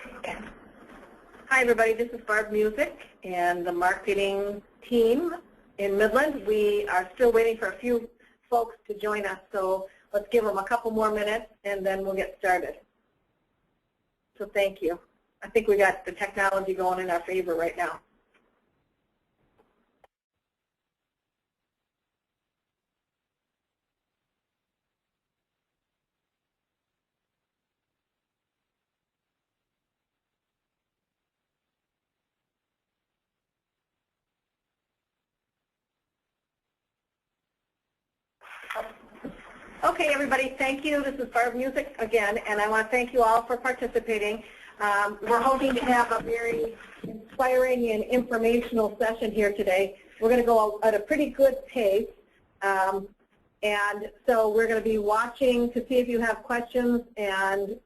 Hi, everybody. This is Barb Music and the marketing team in Midland. We are still waiting for a few folks to join us, so let's give them a couple more minutes and then we'll get started. So thank you. I think we got the technology going in our favor right now. Okay, everybody, thank you. This is Barb Music again, and I want to thank you all for participating. We're hoping to have a very inspiring and informational session here today. We're going to go at a pretty good pace, and so we're going to be watching to see if you have questions and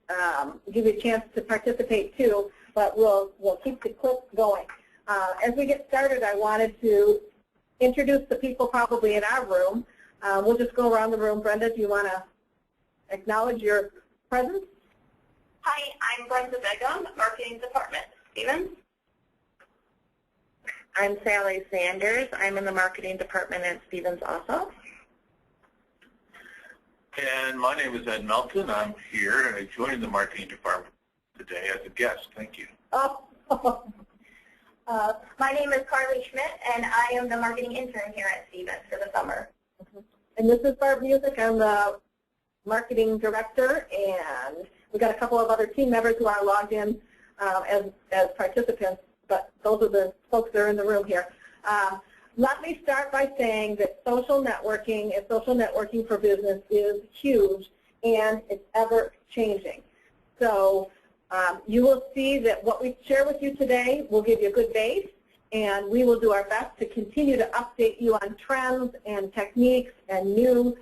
give you a chance to participate too, but we'll keep the clip going. As we get started, I wanted to introduce the people probably in our room. We'll just go around the room. Brenda, do you want to acknowledge your presence? Hi, I'm Brenda Begum, Marketing Department. Stevens? I'm Sally Sanders. I'm in the Marketing Department at Stevens also. And my name is Ed Melton. I'm here, and I joined the Marketing Department today as a guest. Thank you. Oh. My name is Carly Schmidt, and I am the marketing intern here at Stevens for the summer. And this is Barb Music. I'm the marketing director, and we've got a couple of other team members who are logged in as participants, but those are the folks that are in the room here. Let me start by saying that social networking and social networking for business is huge, and it's ever changing. So you will see that what we share with you today will give you a good base, and we will do our best to continue to update you on trends and techniques and new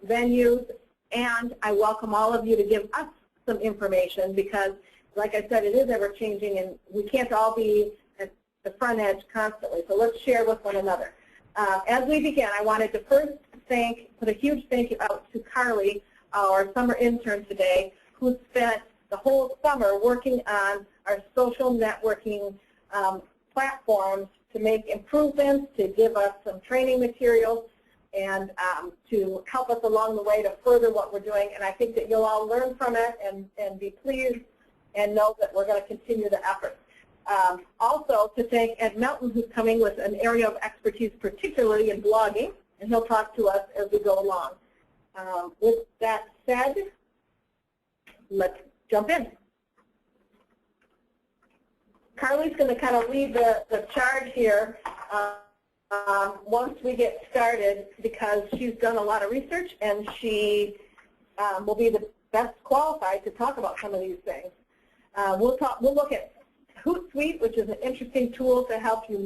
venues. And I welcome all of you to give us some information because, like I said, it is ever changing and we can't all be at the front edge constantly. So let's share with one another. As we begin, I wanted to first put a huge thank you out to Carly, our summer intern today, who spent the whole summer working on our social networking platforms to make improvements, to give us some training materials, and to help us along the way to further what we're doing. And I think that you'll all learn from it and be pleased and know that we're going to continue the effort. Also, to thank Ed Melton, who's coming with an area of expertise, particularly in blogging, and he'll talk to us as we go along. With that said, let's jump in. Carly's going to kind of lead the charge here once we get started because she's done a lot of research and she will be the best qualified to talk about some of these things. We'll look at Hootsuite, which is an interesting tool to help you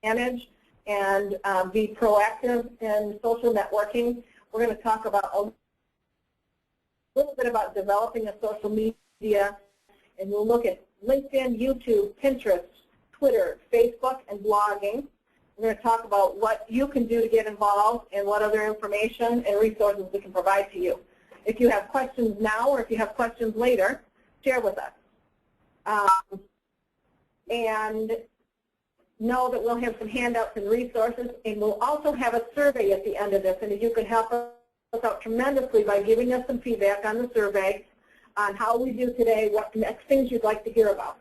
manage and be proactive in social networking. We're going to talk about a little bit about developing a social media, and we'll look at LinkedIn, YouTube, Pinterest, Twitter, Facebook, and blogging. We're going to talk about what you can do to get involved and what other information and resources we can provide to you. If you have questions now or if you have questions later, share with us. And know that we'll have some handouts and resources, and we'll also have a survey at the end of this, and you can help us out tremendously by giving us some feedback on the survey on how we do today, what next things you'd like to hear about.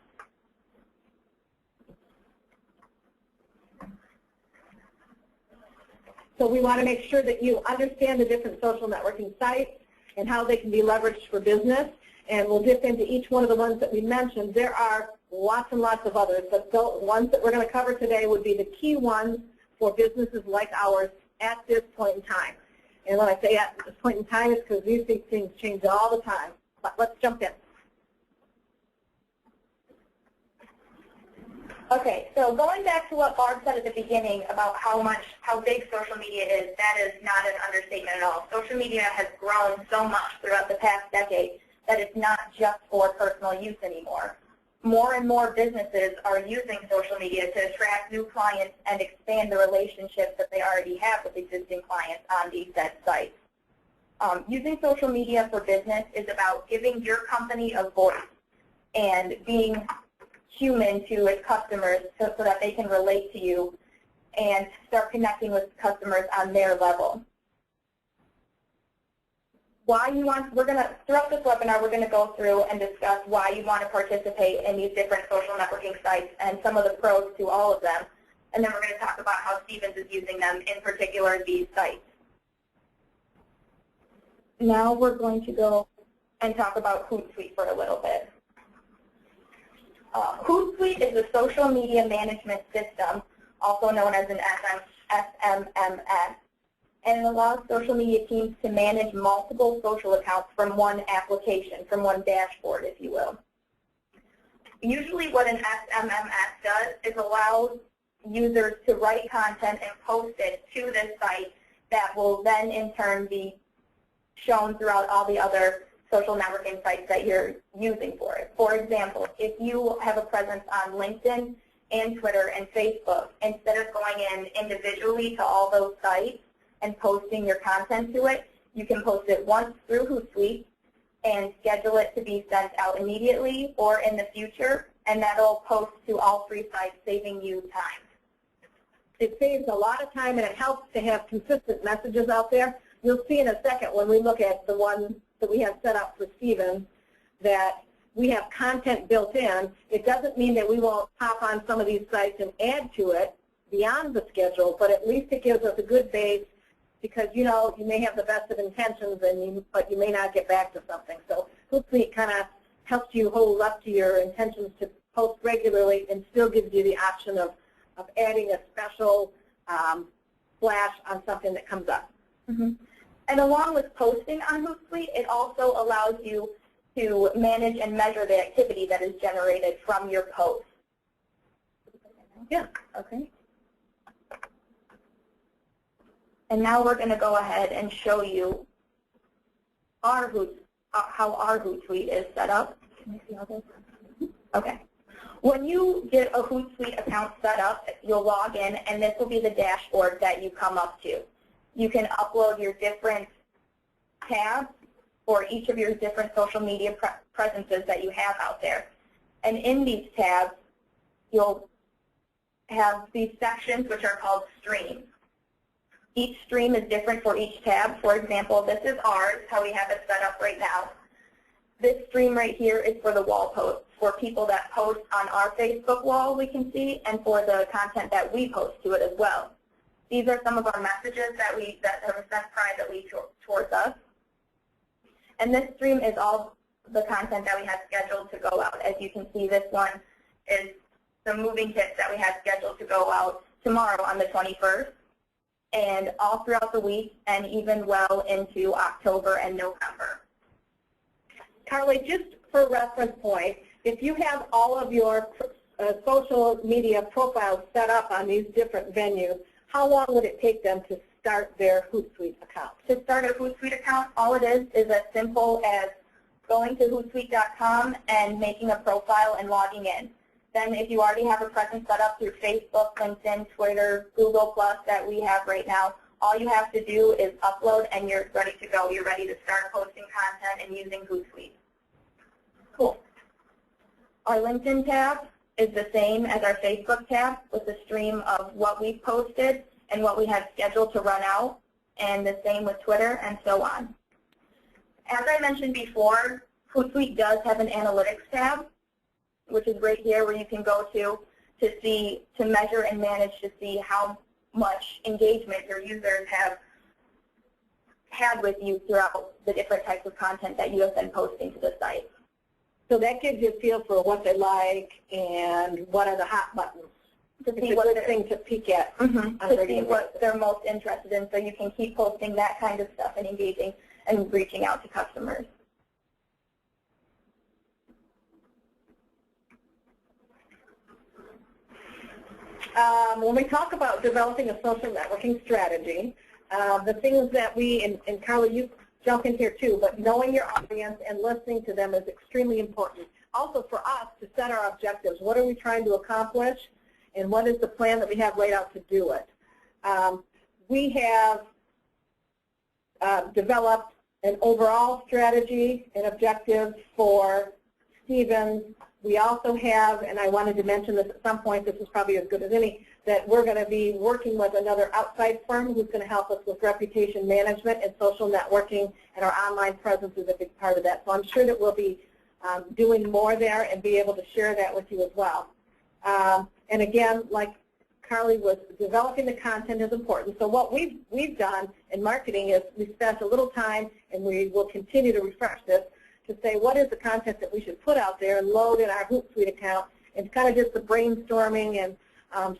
So we want to make sure that you understand the different social networking sites and how they can be leveraged for business, and we'll dip into each one of the ones that we mentioned. There are lots and lots of others, but the ones that we're going to cover today would be the key ones for businesses like ours at this point in time. And when I say at this point in time, it's because these things change all the time. But let's jump in. Okay, so going back to what Barb said at the beginning about how big social media is, that is not an understatement at all. Social media has grown so much throughout the past decade that it's not just for personal use anymore. More and more businesses are using social media to attract new clients and expand the relationships that they already have with existing clients on these said sites. Using social media for business is about giving your company a voice and being human to its customers so that they can relate to you and start connecting with customers on their level. Why you want, throughout this webinar, we're going to go through and discuss why you want to participate in these different social networking sites and some of the pros to all of them. And then we're going to talk about how Stevens is using them, in particular these sites. Now we're going to go and talk about Hootsuite for a little bit. Hootsuite is a social media management system, also known as an SMMS, and it allows social media teams to manage multiple social accounts from one application, from one dashboard, if you will. Usually what an SMMS does is allows users to write content and post it to this site that will then in turn be shown throughout all the other social networking sites that you're using for it. For example, if you have a presence on LinkedIn and Twitter and Facebook, instead of going in individually to all those sites and posting your content to it, you can post it once through Hootsuite and schedule it to be sent out immediately or in the future, and that'll post to all 3 sites, saving you time. It saves a lot of time, and it helps to have consistent messages out there. You'll see in a second when we look at the one that we have set up for Stevens that we have content built in. It doesn't mean that we won't hop on some of these sites and add to it beyond the schedule, but at least it gives us a good base because, you know, you may have the best of intentions, but you may not get back to something. So Hootsuite kind of helps you hold up to your intentions to post regularly and still gives you the option of adding a special flash on something that comes up. Mm-hmm. And along with posting on Hootsuite, it also allows you to manage and measure the activity that is generated from your post. Yeah. Okay. And now we're going to go ahead and show you how our Hootsuite is set up. Can you see all this? Okay. When you get a Hootsuite account set up, you'll log in, and this will be the dashboard that you come up to. You can upload your different tabs for each of your different social media presences that you have out there. And in these tabs, you'll have these sections which are called streams. Each stream is different for each tab. For example, this is ours, how we have it set up right now. This stream right here is for the wall posts, for people that post on our Facebook wall, we can see, and for the content that we post to it as well. These are some of our messages that are sent privately towards us. And this stream is all the content that we have scheduled to go out. As you can see, this one is the moving kits that we have scheduled to go out tomorrow on the 21st, and all throughout the week, and even well into October and November. Carly, just for reference point, if you have all of your social media profiles set up on these different venues, how long would it take them to start their Hootsuite account? To start a Hootsuite account, all it is as simple as going to Hootsuite.com and making a profile and logging in. Then if you already have a presence set up through Facebook, LinkedIn, Twitter, Google+, that we have right now, all you have to do is upload and you're ready to go. You're ready to start posting content and using Hootsuite. Cool. Our LinkedIn tab is the same as our Facebook tab with a stream of what we've posted and what we have scheduled to run out, and the same with Twitter and so on. As I mentioned before, Hootsuite does have an analytics tab, which is right here where you can go to measure and manage to see how much engagement your users have had with you throughout the different types of content that you have been posting to the site. So that gives you a feel for what they like and what are the hot buttons. To see what good thing to peek at. To see what they're most interested in, so you can keep posting that kind of stuff and engaging and reaching out to customers. When we talk about developing a social networking strategy, the things that we, and Carly, you jump in here too, but knowing your audience and listening to them is extremely important. Also for us to set our objectives. What are we trying to accomplish, and what is the plan that we have laid out to do it? We have developed an overall strategy and objective for Stevens. We also have, and I wanted to mention this at some point, this is probably as good as any, that we're going to be working with another outside firm who's going to help us with reputation management and social networking, and our online presence is a big part of that. So I'm sure that we'll be doing more there and be able to share that with you as well. And again, like Carly was, developing the content is important. So what we've done in marketing is we spent a little time, and we will continue to refresh this, to say what is the content that we should put out there and load in our Hootsuite account, and kind of just the brainstorming, and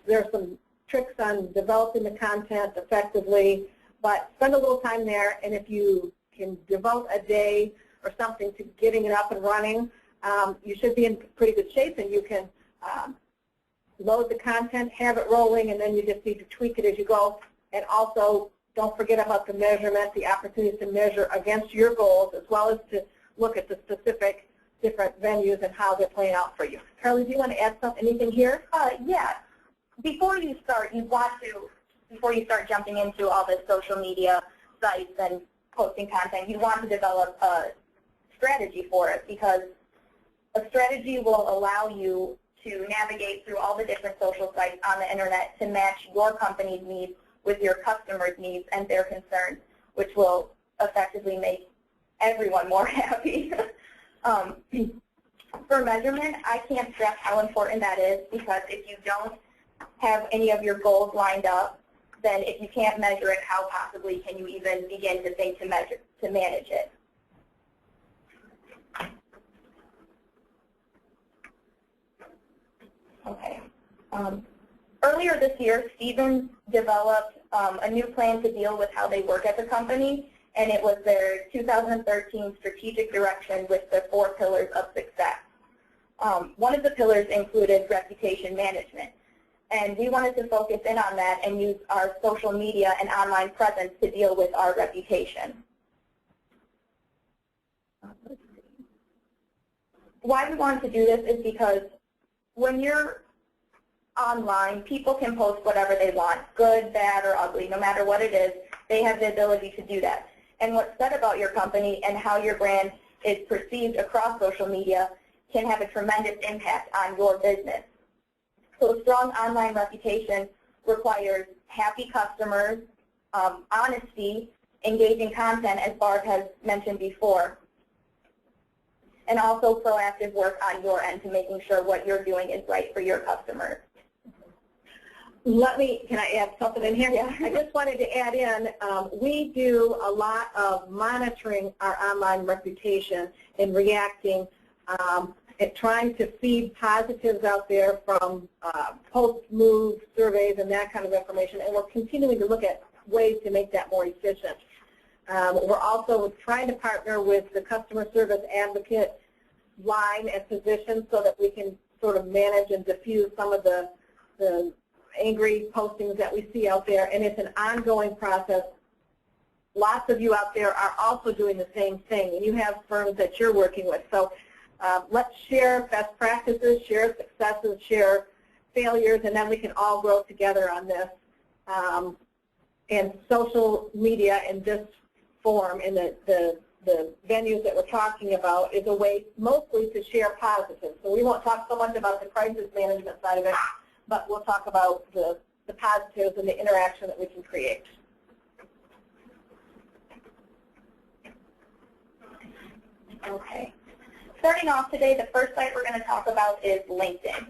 there are some tricks on developing the content effectively, but spend a little time there, and if you can devote a day or something to getting it up and running, you should be in pretty good shape, and you can load the content, have it rolling, and then you just need to tweak it as you go. And also, don't forget about the measurement, the opportunities to measure against your goals, as well as to look at the specific different venues and how they're playing out for you. Carly, do you want to add anything here? Yeah. Before you start jumping into all the social media sites and posting content, you want to develop a strategy for it, because a strategy will allow you to navigate through all the different social sites on the internet to match your company's needs with your customers' needs and their concerns, which will effectively make everyone more happy. For measurement, I can't stress how important that is, because if you don't have any of your goals lined up, then if you can't measure it, how possibly can you even begin to think to manage it? Okay. Earlier this year, Stevens developed a new plan to deal with how they work as a company, and it was their 2013 strategic direction with the 4 pillars of success. One of the pillars included reputation management, and we wanted to focus in on that and use our social media and online presence to deal with our reputation. Why we wanted to do this is because when you're online, people can post whatever they want, good, bad, or ugly. No matter what it is, they have the ability to do that. And what's said about your company and how your brand is perceived across social media can have a tremendous impact on your business. So a strong online reputation requires happy customers, honesty, engaging content, as Barb has mentioned before, and also proactive work on your end to making sure what you're doing is right for your customers. Can I add something in here? Yeah. I just wanted to add in, we do a lot of monitoring our online reputation and reacting and trying to feed positives out there from post-move surveys and that kind of information, and we're continuing to look at ways to make that more efficient. We're also trying to partner with the customer service advocate line and position so that we can sort of manage and diffuse some of the angry postings that we see out there, and it's an ongoing process. Lots of you out there are also doing the same thing, and you have firms that you're working with. So let's share best practices, share successes, share failures, and then we can all grow together on this. And social media in this form, in the venues that we're talking about, is a way mostly to share positives. So we won't talk so much about the crisis management side of it, but we'll talk about the positives and the interaction that we can create. Okay. Starting off today, the first site we're going to talk about is LinkedIn.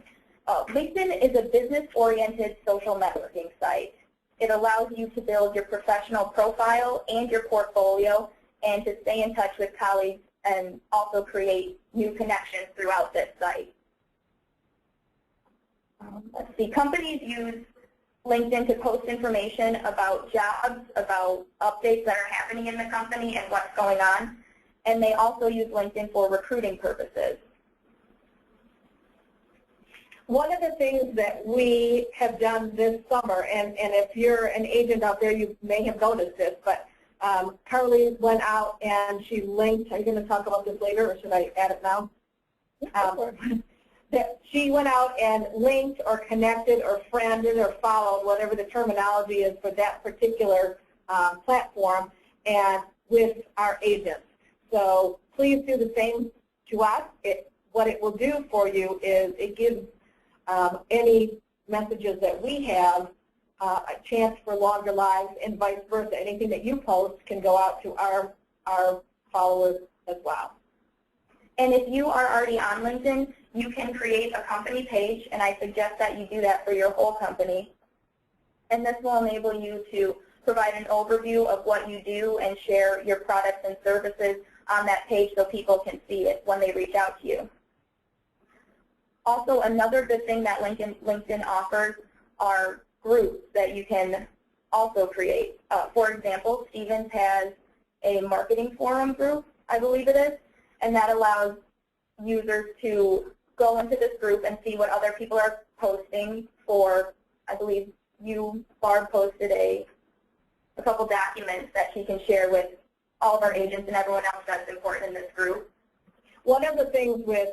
LinkedIn is a business-oriented social networking site. It allows you to build your professional profile and your portfolio, and to stay in touch with colleagues and also create new connections throughout this site. Let's see, companies use LinkedIn to post information about jobs, about updates that are happening in the company and what's going on, and they also use LinkedIn for recruiting purposes. One of the things that we have done this summer, and if you're an agent out there, you may have noticed this, but Carly went out and she linked. Are you going to talk about this later, or should I add it now? That she went out and linked or connected or friended or followed, whatever the terminology is for that particular platform, and with our agents. So please do the same to us. what it will do for you is it gives any messages that we have a chance for longer lives, and vice versa. Anything that you post can go out to our followers as well. And if you are already on LinkedIn, you can create a company page, and I suggest that you do that for your whole company. And this will enable you to provide an overview of what you do and share your products and services on that page so people can see it when they reach out to you. Also, another good thing that LinkedIn offers are groups that you can also create. For example, Stevens has a marketing forum group, I believe it is, and that allows users to go into this group and see what other people are posting for, I believe you, Barb, posted a couple documents that she can share with all of our agents and everyone else that's important in this group. One of the things with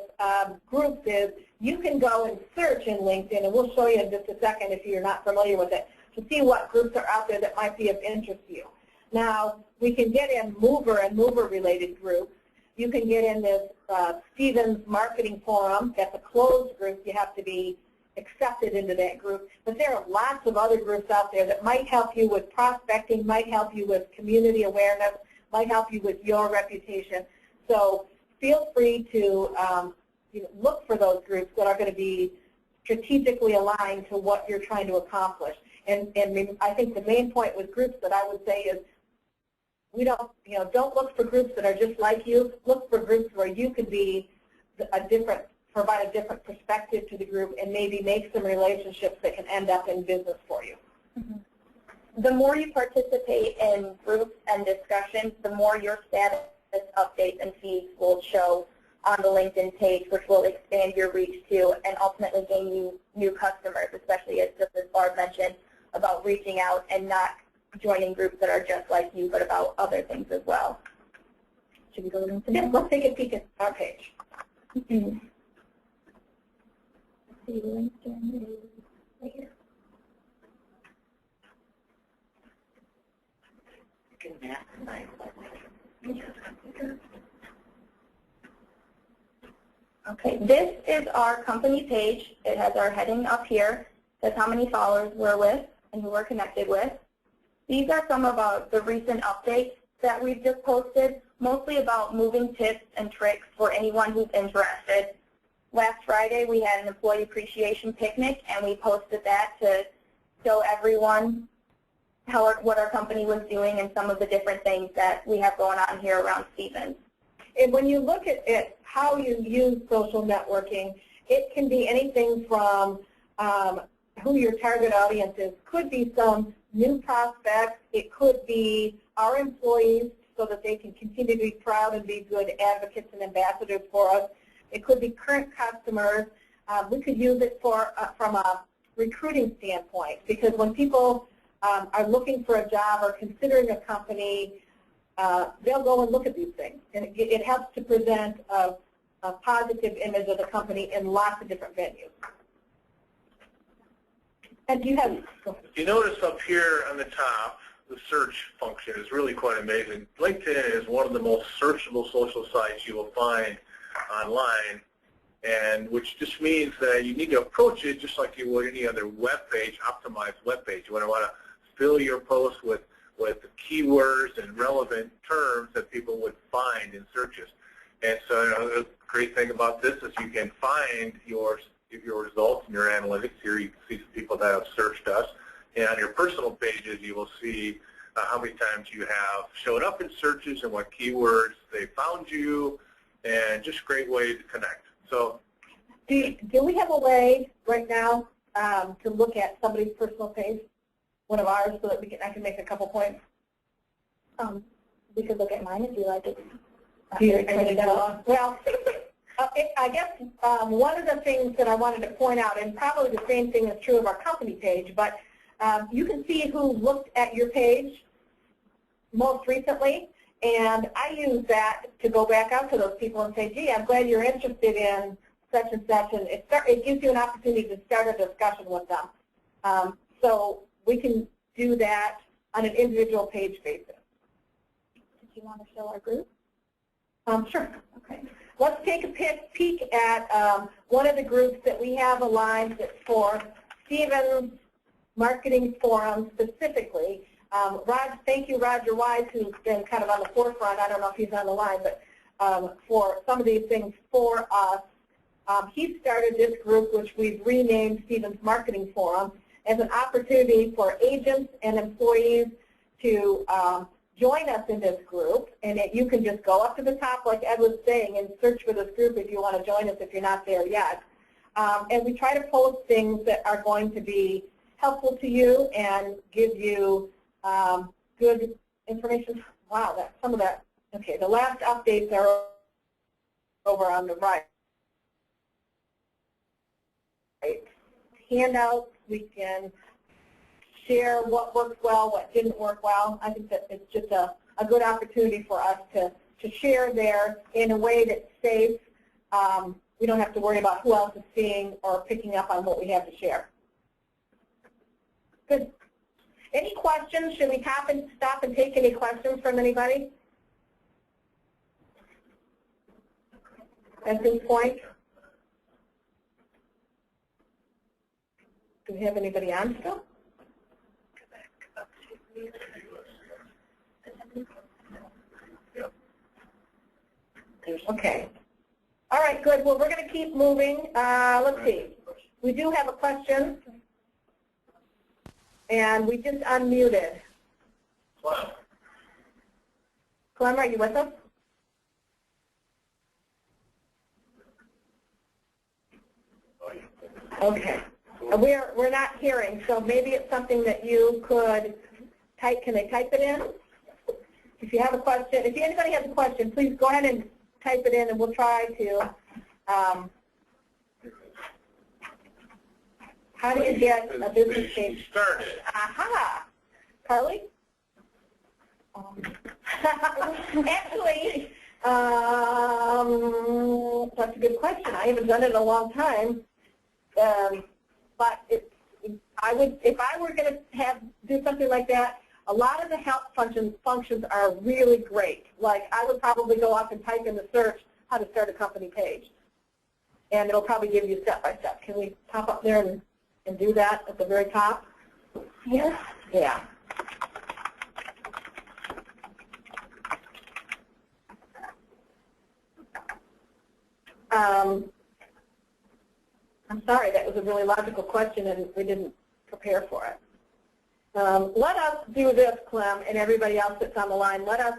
groups is you can go and search in LinkedIn, and we'll show you in just a second if you're not familiar with it, to see what groups are out there that might be of interest to you. Now, we can get in mover and mover-related groups. You can get in this Stevens Marketing Forum. That's a closed group. You have to be accepted into that group. But there are lots of other groups out there that might help you with prospecting, might help you with community awareness, might help you with your reputation. So feel free to look for those groups that are going to be strategically aligned to what you're trying to accomplish. And I think the main point with groups that I would say is don't look for groups that are just like you. Look for groups where you could be provide a different perspective to the group and maybe make some relationships that can end up in business for you. Mm-hmm. The more you participate in groups and discussions, the more your status updates and feeds will show on the LinkedIn page, which will expand your reach to and ultimately gain you new customers, especially as Barb mentioned about reaching out and not joining groups that are just like you, but about other things as well. Should we go to LinkedIn? Yeah, let's take a peek at our page. Mm-hmm. See, LinkedIn is right here. Okay, this is our company page. It has our heading up here. It says how many followers we're with and who we're connected with. These are some of the recent updates that we've just posted, mostly about moving tips and tricks for anyone who's interested. Last Friday, we had an employee appreciation picnic, and we posted that to show everyone what our company was doing and some of the different things that we have going on here around Stevens. And when you look at it, how you use social networking, it can be anything from who your target audience is. Could be some new prospects. It could be our employees so that they can continue to be proud and be good advocates and ambassadors for us. It could be current customers. We could use it from a recruiting standpoint, because when people are looking for a job or considering a company, they'll go and look at these things. And it helps to present a positive image of the company in lots of different venues. And do you have? You notice up here on the top, the search function is really quite amazing. LinkedIn is one of the most searchable social sites you will find online, and which just means that you need to approach it just like you would any other web page, optimized web page. You want to fill your post with keywords and relevant terms that people would find in searches. And so the great thing about this is you can find your results in your analytics. Here you can see some people that have searched us. And on your personal pages, you will see how many times you have showed up in searches and what keywords they found you, and just a great way to connect. So, do we have a way right now to look at somebody's personal page, one of ours, so that I can make a couple points? We could look at mine if you like it. Well, I guess one of the things that I wanted to point out, and probably the same thing is true of our company page, but you can see who looked at your page most recently, and I use that to go back out to those people and say, gee, I'm glad you're interested in such and such, and it gives you an opportunity to start a discussion with them. So we can do that on an individual page basis. Did you want to show our group? Sure. Okay. let's take a peek at one of the groups that we have aligned for Stevens Marketing Forum specifically. Thank you, Roger Wise, who's been kind of on the forefront. I don't know if he's on the line, but for some of these things for us. He started this group, which we've renamed Stevens Marketing Forum, as an opportunity for agents and employees to join us in this group. And you can just go up to the top, like Ed was saying, and search for this group if you want to join us if you're not there yet. And we try to post things that are going to be helpful to you and give you good information. Wow, some of that. Okay, the last updates are over on the right. Handouts, we can share what worked well, what didn't work well. I think that it's just a good opportunity for us to share there in a way that's safe. We don't have to worry about who else is seeing or picking up on what we have to share. Good. Any questions? Should we stop and take any questions from anybody at this point? Do we have anybody on still? Okay. All right, good. Well, we're going to keep moving. Let's see. We do have a question. And we just unmuted. Clem, are you with us? Okay. We're not hearing, so maybe it's something that you could type. Can they type it in? If you have a question, if anybody has a question, please go ahead and type it in, and we'll try to. How do you get a business page started? Aha, Carly. Actually, that's a good question. I haven't done it in a long time. But if I were going to do something like that, a lot of the help functions are really great. Like I would probably go off and type in the search how to start a company page, and it'll probably give you step by step. Can we pop up there and do that at the very top? Yes. Yeah. I'm sorry, that was a really logical question, and we didn't prepare for it. Let us do this, Clem, and everybody else that's on the line. Let us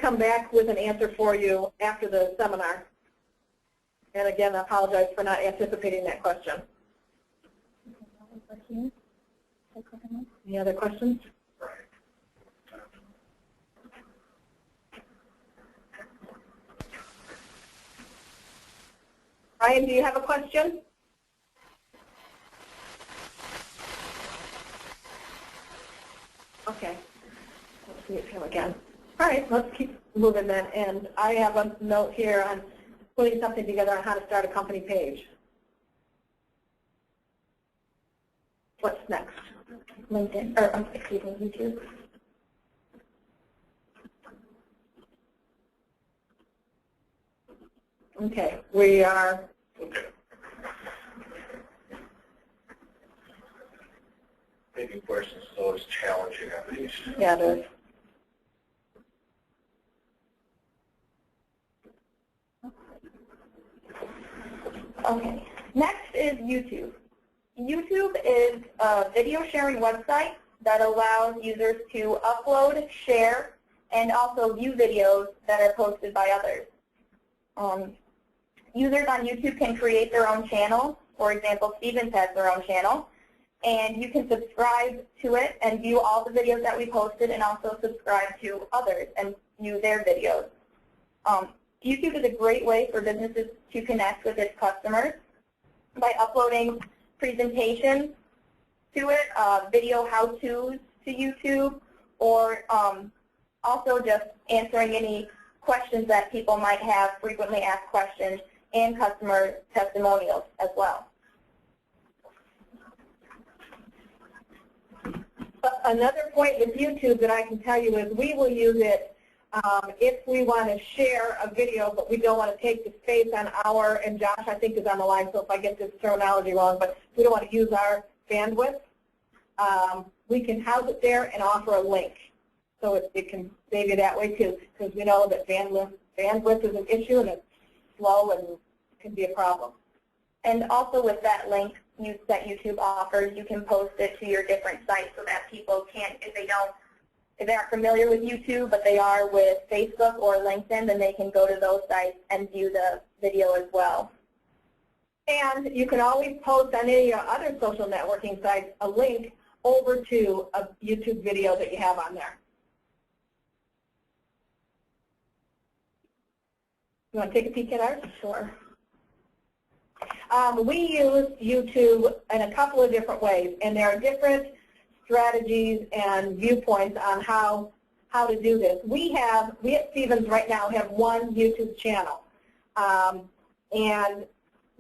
come back with an answer for you after the seminar. And again, I apologize for not anticipating that question. Any other questions? Ryan, do you have a question? Okay. Let's meet him again. All right, let's keep moving then. And I have a note here on putting something together on how to start a company page. What's next? LinkedIn, or excuse me, YouTube. Okay, we are. Okay. Making questions is always challenging at least. Yeah, it is. Okay, next is YouTube. YouTube is a video sharing website that allows users to upload, share, and also view videos that are posted by others. Users on YouTube can create their own channel. For example, Stevens has their own channel. And you can subscribe to it and view all the videos that we posted and also subscribe to others and view their videos. YouTube is a great way for businesses to connect with its customers by uploading presentations to it, video how-tos to YouTube, or also just answering any questions that people might have, frequently asked questions, and customer testimonials as well. Another point with YouTube that I can tell you is we will use it if we want to share a video, but we don't want to take the space on our, and Josh I think is on the line, so if I get this terminology wrong, but we don't want to use our bandwidth, we can house it there and offer a link. So it can save you that way too, because we know that bandwidth is an issue and it's slow and can be a problem. And also with that link that YouTube offers, you can post it to your different sites so that people can't, if they aren't familiar with YouTube, but they are with Facebook or LinkedIn, then they can go to those sites and view the video as well. And you can always post on any other social networking sites a link over to a YouTube video that you have on there. You want to take a peek at ours? Sure. We use YouTube in a couple of different ways, and there are different strategies and viewpoints on how to do this. We at Stevens right now have one YouTube channel, and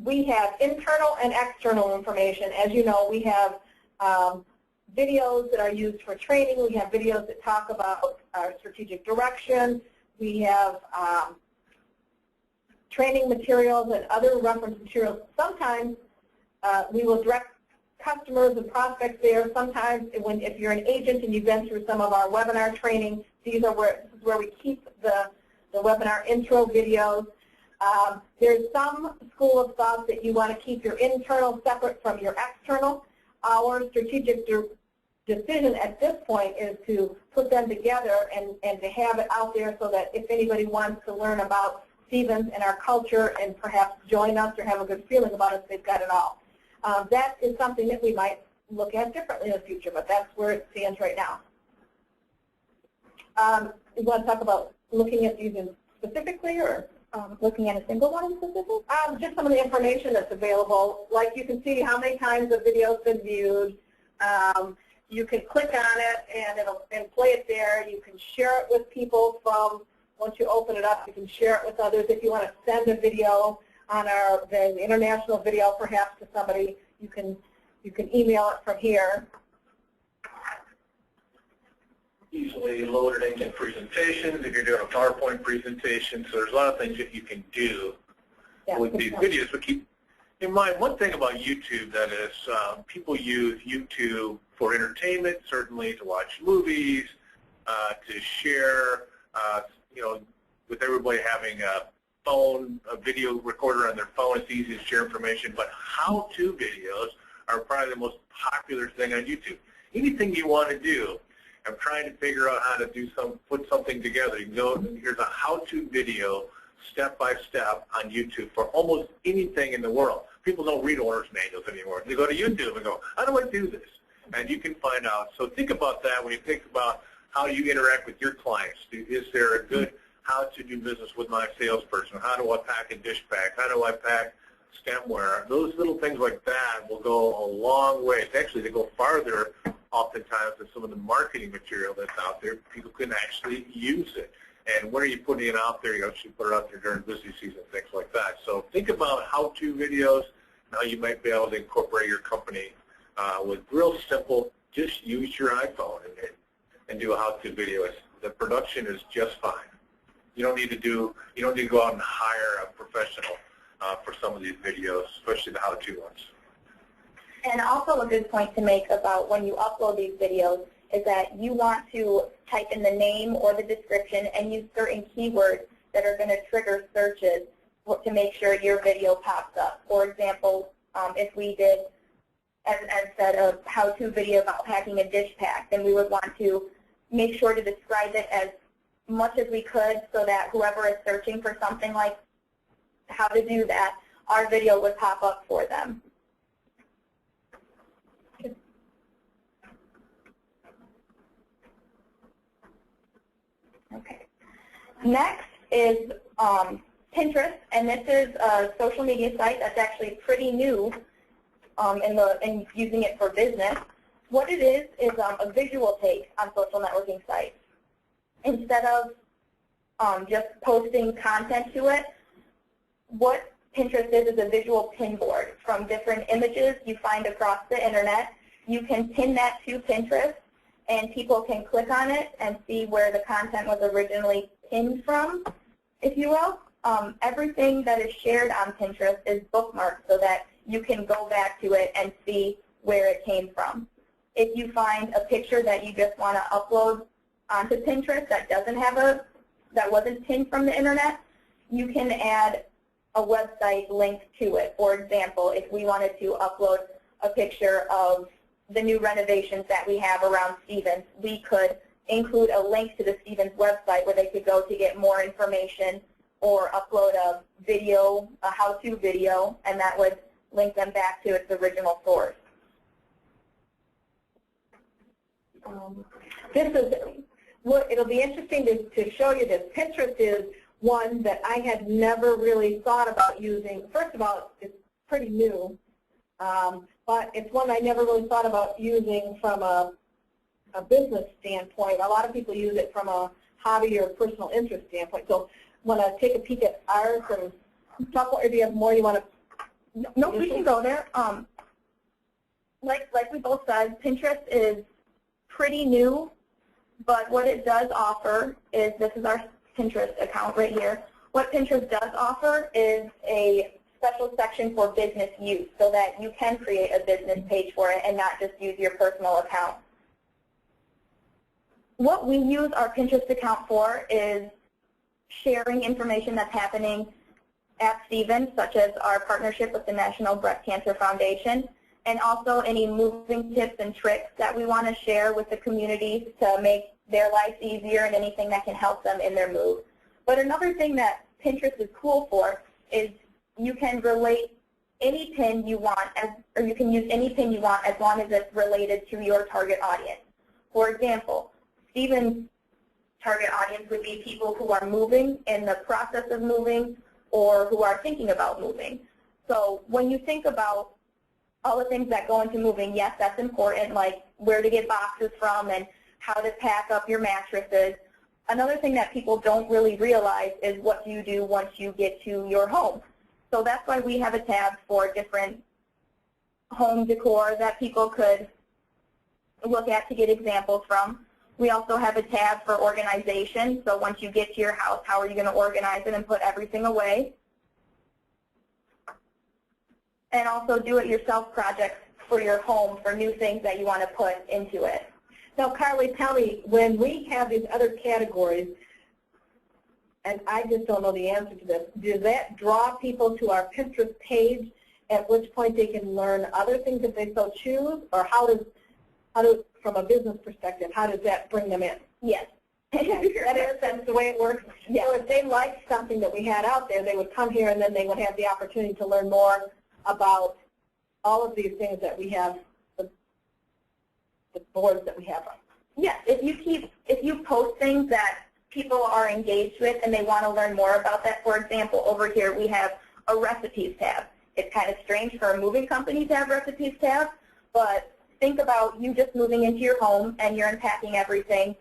we have internal and external information. As you know, we have videos that are used for training. We have videos that talk about our strategic direction. We have training materials and other reference materials. Sometimes we will direct customers and prospects there. Sometimes if you're an agent and you've been through some of our webinar training, this is where we keep the webinar intro videos. There's some school of thought that you want to keep your internal separate from your external. Our strategic decision at this point is to put them together and to have it out there so that if anybody wants to learn about Stevens and our culture and perhaps join us or have a good feeling about us, they've got it all. That is something that we might look at differently in the future, but that's where it stands right now. You want to talk about looking at these specifically, or Looking at a single one in specific? just some of the information that's available. Like you can see how many times the video's been viewed. You can click on it and play it there. You can share it with people once you open it up, you can share it with others. If you want to send a video on the international video perhaps to somebody, you can email it from here. Easily loaded into presentations if you're doing a PowerPoint presentation. So there's a lot of things that you can do with these videos. But keep in mind one thing about YouTube, that is people use YouTube for entertainment, certainly to watch movies, to share, with everybody having a video recorder on their phone, it's easy to share information. But how-to videos are probably the most popular thing on YouTube. Anything you want to do, I'm trying to figure out how to put something together. You can go, here's a how-to video, step by step on YouTube for almost anything in the world. People don't read owner's manuals anymore. They go to YouTube and go, how do I do this? And you can find out. So think about that when you think about how you interact with your clients. Is there a good how to do business with my salesperson? How do I pack a dish pack? How do I pack stemware? Those little things like that will go a long way. Actually, they go farther oftentimes than some of the marketing material that's out there. People can actually use it. And when are you putting it out there? You actually put it out there during busy season, things like that. So think about how-to videos, how you might be able to incorporate your company with real simple, just use your iPhone and do a how-to video. The production is just fine. You don't need to go out and hire a professional for some of these videos, especially the how-to ones. And also a good point to make about when you upload these videos is that you want to type in the name or the description and use certain keywords that are going to trigger searches to make sure your video pops up. For example, if we did, as said, a how-to video about packing a dish pack, then we would want to make sure to describe it as much as we could so that whoever is searching for something like how to do that, our video would pop up for them. Okay. Next is Pinterest, and this is a social media site that's actually pretty new in using it for business. What it is a visual take on social networking sites. Instead of just posting content to it, what Pinterest is a visual pin board from different images you find across the internet. You can pin that to Pinterest, and people can click on it and see where the content was originally pinned from, if you will. Everything that is shared on Pinterest is bookmarked so that you can go back to it and see where it came from. If you find a picture that you just want to upload onto Pinterest that wasn't pinned from the internet, you can add a website link to it. For example, if we wanted to upload a picture of the new renovations that we have around Stevens, we could include a link to the Stevens website where they could go to get more information, or upload a video, a how-to video, and that would link them back to its original source. It'll be interesting to show you this. Pinterest is one that I had never really thought about using. First of all, it's pretty new, but it's one I never really thought about using from a business standpoint. A lot of people use it from a hobby or personal interest standpoint. So want to take a peek at ours and talk, or do you have more you want to? No, we can go there. Like we both said, Pinterest is pretty new, but what it does offer is, this is our Pinterest account right here. What Pinterest does offer is a special section for business use, so that you can create a business page for it and not just use your personal account. What we use our Pinterest account for is sharing information that's happening at Stevens, such as our partnership with the National Breast Cancer Foundation, and also any moving tips and tricks that we want to share with the community to make their lives easier and anything that can help them in their move. But another thing that Pinterest is cool for is you can relate any pin you want, or you can use any pin you want as long as it's related to your target audience. For example, Stevens' target audience would be people who are moving, in the process of moving, or who are thinking about moving. So when you think about all the things that go into moving, yes, that's important, like where to get boxes from and how to pack up your mattresses. Another thing that people don't really realize is what do you do once you get to your home. So that's why we have a tab for different home decor that people could look at to get examples from. We also have a tab for organization. So once you get to your house, how are you going to organize it and put everything away? And also do-it-yourself projects for your home for new things that you want to put into it. Now, Carly, tell me, when we have these other categories, and I just don't know the answer to this, does that draw people to our Pinterest page, at which point they can learn other things if they so choose? Or how does, from a business perspective, how does that bring them in? Yes. That's the way it works. Yes. So if they liked something that we had out there, they would come here and then they would have the opportunity to learn more about all of these things that we have, the boards that we have on. Yes, if you post things that people are engaged with and they want to learn more about that. For example, over here we have a recipes tab. It's kind of strange for a moving company to have recipes tab, but think about you just moving into your home and you're unpacking everything,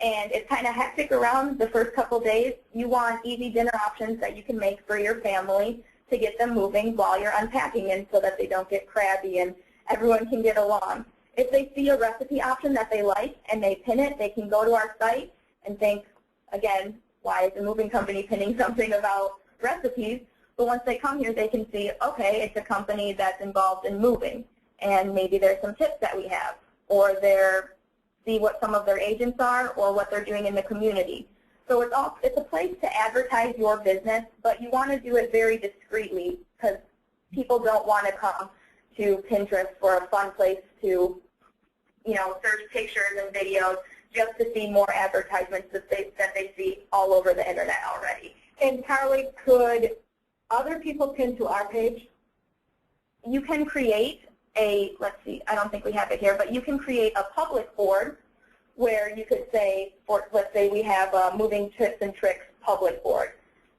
and it's kind of hectic around the first couple days. You want easy dinner options that you can make for your family to get them moving while you're unpacking, and so that they don't get crabby and everyone can get along. If they see a recipe option that they like and they pin it, they can go to our site and think, again, why is a moving company pinning something about recipes? But once they come here, they can see, okay, it's a company that's involved in moving, and maybe there's some tips that we have, or see what some of their agents are, or what they're doing in the community. So it's a place to advertise your business, but you want to do it very discreetly, because people don't want to come to Pinterest for a fun place to, search pictures and videos just to see more advertisements that they see all over the internet already. And Carly, could other people pin to our page? You can create let's see, I don't think we have it here, but you can create a public board where you could say, let's say we have a moving tips and tricks public board.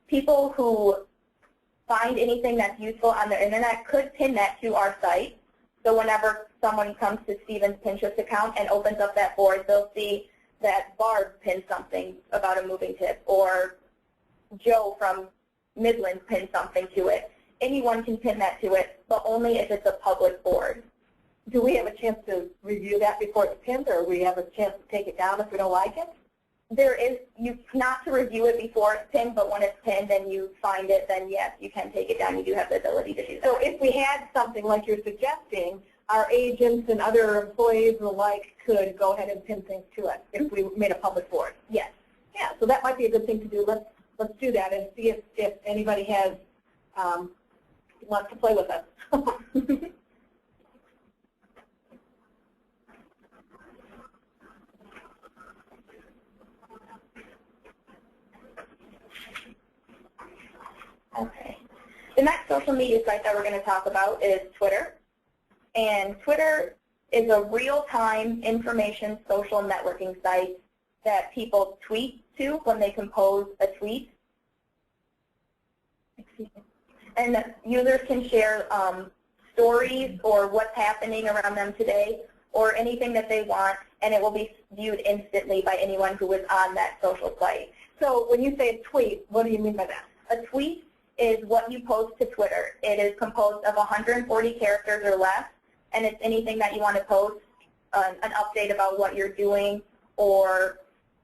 People who find anything that's useful on the internet could pin that to our site. So whenever someone comes to Stevens' Pinterest account and opens up that board, they'll see that Barb pinned something about a moving tip, or Joe from Midland pinned something to it. Anyone can pin that to it, but only if it's a public board. do we have a chance to review that before it's pinned, or we have a chance to take it down if we don't like it? There is, not to review it before it's pinned, but when it's pinned and you find it, then yes, you can take it down. You do have the ability to do that. So if we had something like you're suggesting, our agents and other employees and the like could go ahead and pin things to it if we made a public board. Yes. Yeah, so that might be a good thing to do. Let's do that and see if anybody has wants to play with us. Okay. The next social media site that we're going to talk about is Twitter. And Twitter is a real-time information social networking site that people tweet to when they compose a tweet. And users can share stories or what's happening around them today or anything that they want, and it will be viewed instantly by anyone who is on that social site. So when you say tweet, what do you mean by that? A tweet is what you post to Twitter. It is composed of 140 characters or less, and it's anything that you want to post, an update about what you're doing or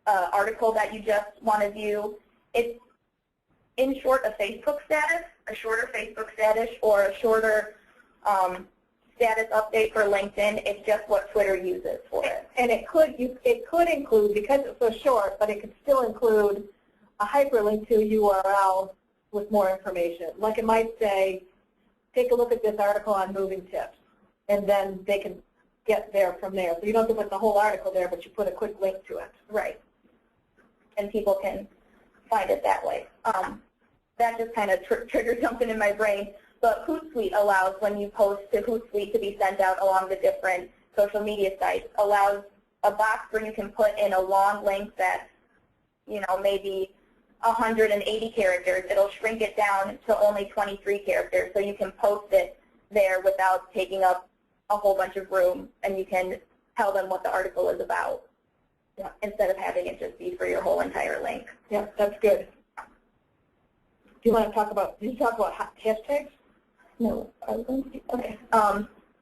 an article that you just want to view. It's, in short, a Facebook status, a shorter Facebook status, or a shorter status update for LinkedIn. It's just what Twitter uses for it. And it could include, because it's so short, but it could still include a hyperlink to a URL with more information. Like it might say, take a look at this article on moving tips, and then they can get there from there. So you don't have to put the whole article there, but you put a quick link to it. Right. And people can find it that way. That just kind of triggered something in my brain. But Hootsuite allows, when you post to Hootsuite to be sent out along the different social media sites, allows a box where you can put in a long link that's, maybe 180 characters. It'll shrink it down to only 23 characters, so you can post it there without taking up a whole bunch of room, and you can tell them what the article is about, instead of having it just be for your whole entire link. Yeah, that's good. Do you want to talk about, did you talk about hashtags? No, I was going to. Okay.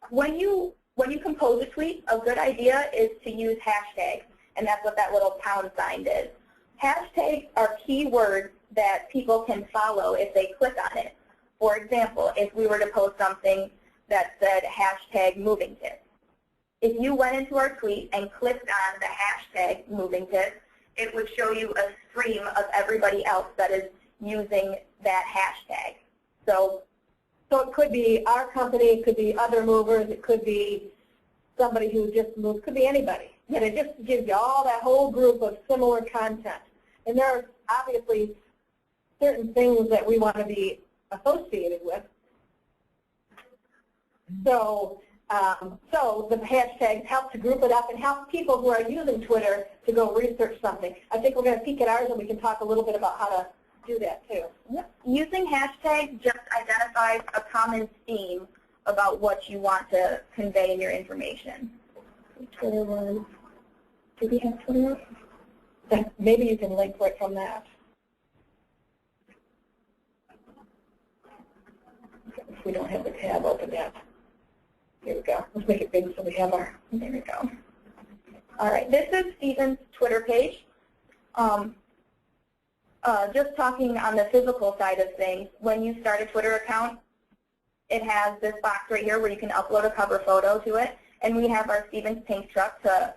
When you compose a tweet, a good idea is to use hashtags, and that's what that little pound sign is. Hashtags are keywords that people can follow if they click on it. For example, if we were to post something that said hashtag moving tips, if you went into our tweet and clicked on the hashtag moving tips, it would show you a stream of everybody else that is using that hashtag. So it could be our company, it could be other movers, it could be somebody who just moved, it could be anybody. And it just gives you all that whole group of similar content. And there are obviously certain things that we want to be associated with. So the hashtags help to group it up and help people who are using Twitter to go research something. I think we're going to peek at ours and we can talk a little bit about how to do that too. Using hashtags just identifies a common theme about what you want to convey in your information. Twitter was, do we have Twitter? Maybe you can link right from that. If we don't have the tab open yet. Here we go. Let's make it big so we have our, there we go. All right, this is Stephen's Twitter page. Just talking on the physical side of things, when you start a Twitter account, it has this box right here where you can upload a cover photo to it, and we have our Stephen's pink truck to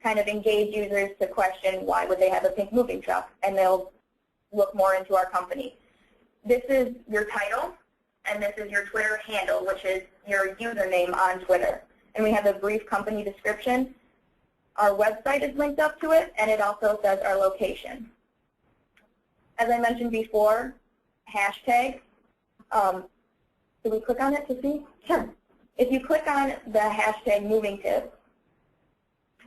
kind of engage users to question why would they have a pink moving truck, and they'll look more into our company. This is your title, and this is your Twitter handle, which is your username on Twitter. And we have a brief company description. Our website is linked up to it, and it also says our location. As I mentioned before, hashtag. Do we click on it to see? Sure. If you click on the hashtag moving tips.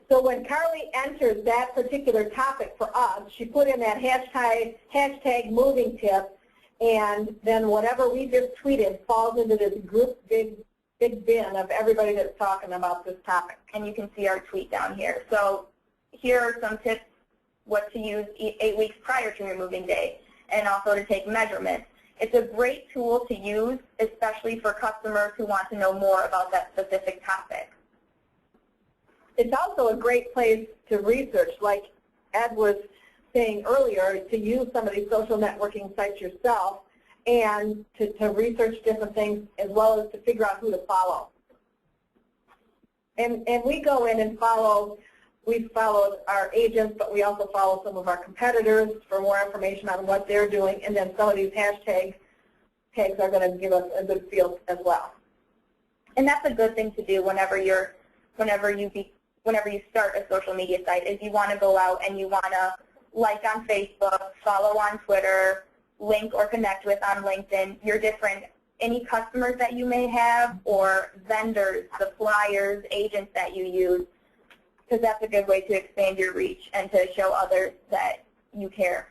So when Carly enters that particular topic for us, she put in that hashtag moving tip, and then whatever we just tweeted falls into this group big bin of everybody that's talking about this topic. And you can see our tweet down here. So here are some tips what to use 8 weeks prior to your moving day, and also to take measurements. It's a great tool to use, especially for customers who want to know more about that specific topic. It's also a great place to research, like Ed was saying earlier, to use some of these social networking sites yourself and to research different things as well as to figure out who to follow. And we go in and we've followed our agents, but we also follow some of our competitors for more information on what they're doing, and then some of these tags are going to give us a good feel as well. And that's a good thing to do whenever you start a social media site, is you want to go out and you want to like on Facebook, follow on Twitter, link or connect with on LinkedIn, any customers that you may have, or vendors, the flyers, agents that you use, because that's a good way to expand your reach and to show others that you care.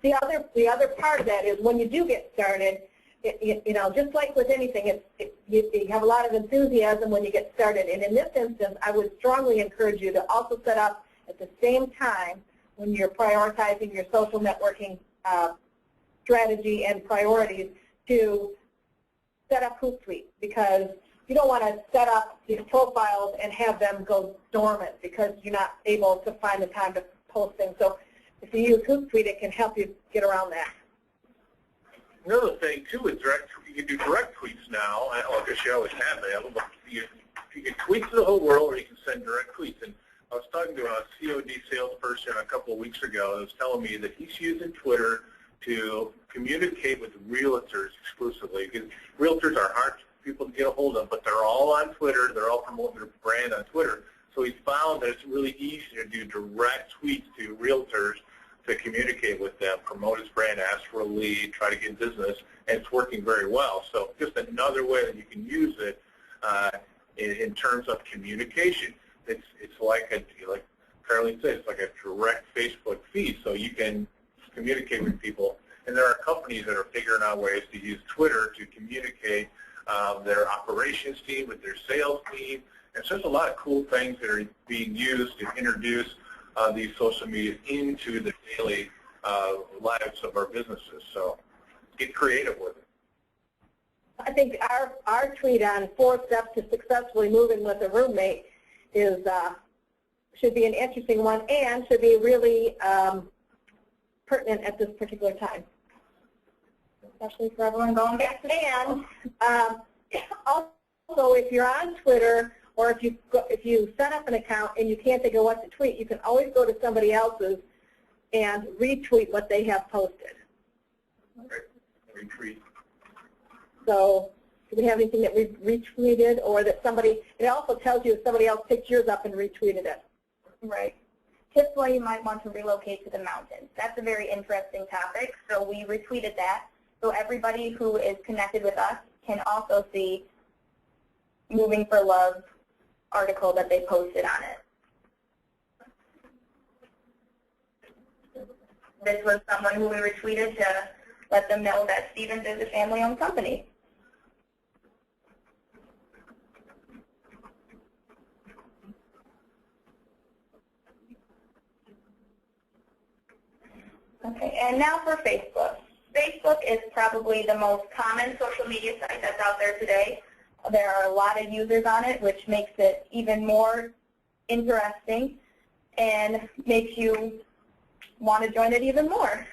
The other part of that is when you do get started, just like with anything, you have a lot of enthusiasm when you get started. And in this instance, I would strongly encourage you to also set up at the same time when you're prioritizing your social networking strategy and priorities to set up Hootsuite, because you don't want to set up these profiles and have them go dormant because you're not able to find the time to post things. So if you use Hootsuite, it can help you get around that. Another thing, too, is you can do direct tweets now. I guess you always have them. But you can tweet to the whole world, or you can send direct tweets. And I was talking to a COD salesperson a couple of weeks ago that was telling me that he's using Twitter to communicate with realtors exclusively, because realtors are hard people to get a hold of, but they're all on Twitter. They're all promoting their brand on Twitter. So he found that it's really easy to do direct tweets to realtors to communicate with them, promote his brand, ask for a lead, try to get business, and it's working very well. So just another way that you can use it in terms of communication. It's like Caroline said, it's like a direct Facebook feed, so you can communicate with people. And there are companies that are figuring out ways to use Twitter to communicate their operations team with their sales team. And so there's a lot of cool things that are being used to introduce these social media into the daily lives of our businesses. So get creative with it. I think our tweet on 4 steps to successfully moving with a roommate should be an interesting one and should be really pertinent at this particular time, Especially for everyone going back to and also, if you're on Twitter or if you set up an account and you can't think of what to tweet, you can always go to somebody else's and retweet what they have posted. Right. Retweet. So do we have anything that we've retweeted, or that somebody, it also tells you if somebody else picked yours up and retweeted it. Right. Tips why you might want to relocate to the mountains. That's a very interesting topic, so we retweeted that. So everybody who is connected with us can also see Moving for Love article that they posted on it. This was someone who we retweeted to let them know that Stevens is a family-owned company. Okay, and now for Facebook. Facebook is probably the most common social media site that's out there today. There are a lot of users on it, which makes it even more interesting and makes you want to join it even more.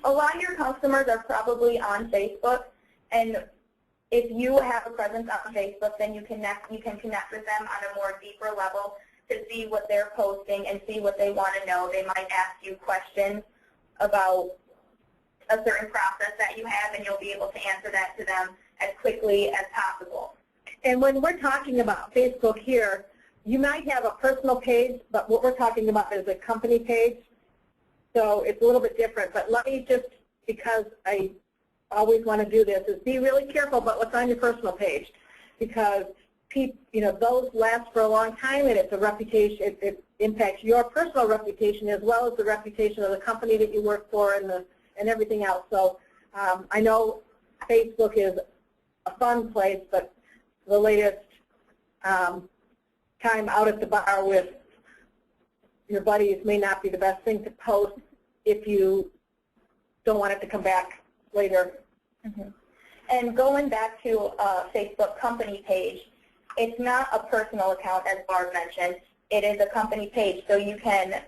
A lot of your customers are probably on Facebook, and if you have a presence on Facebook, then you can connect with them on a more deeper level to see what they're posting and see what they want to know. They might ask you questions about a certain process that you have, and you'll be able to answer that to them as quickly as possible. And when we're talking about Facebook here, you might have a personal page, but what we're talking about is a company page. So it's a little bit different. But let me just, because I always want to do this, is be really careful about what's on your personal page, because those last for a long time, and it's a reputation. It impacts your personal reputation as well as the reputation of the company that you work for and everything else. So I know Facebook is a fun place, but the latest time out at the bar with your buddies may not be the best thing to post if you don't want it to come back later. Mm-hmm. And going back to Facebook company page, it's not a personal account, as Barb mentioned. It is a company page, so you can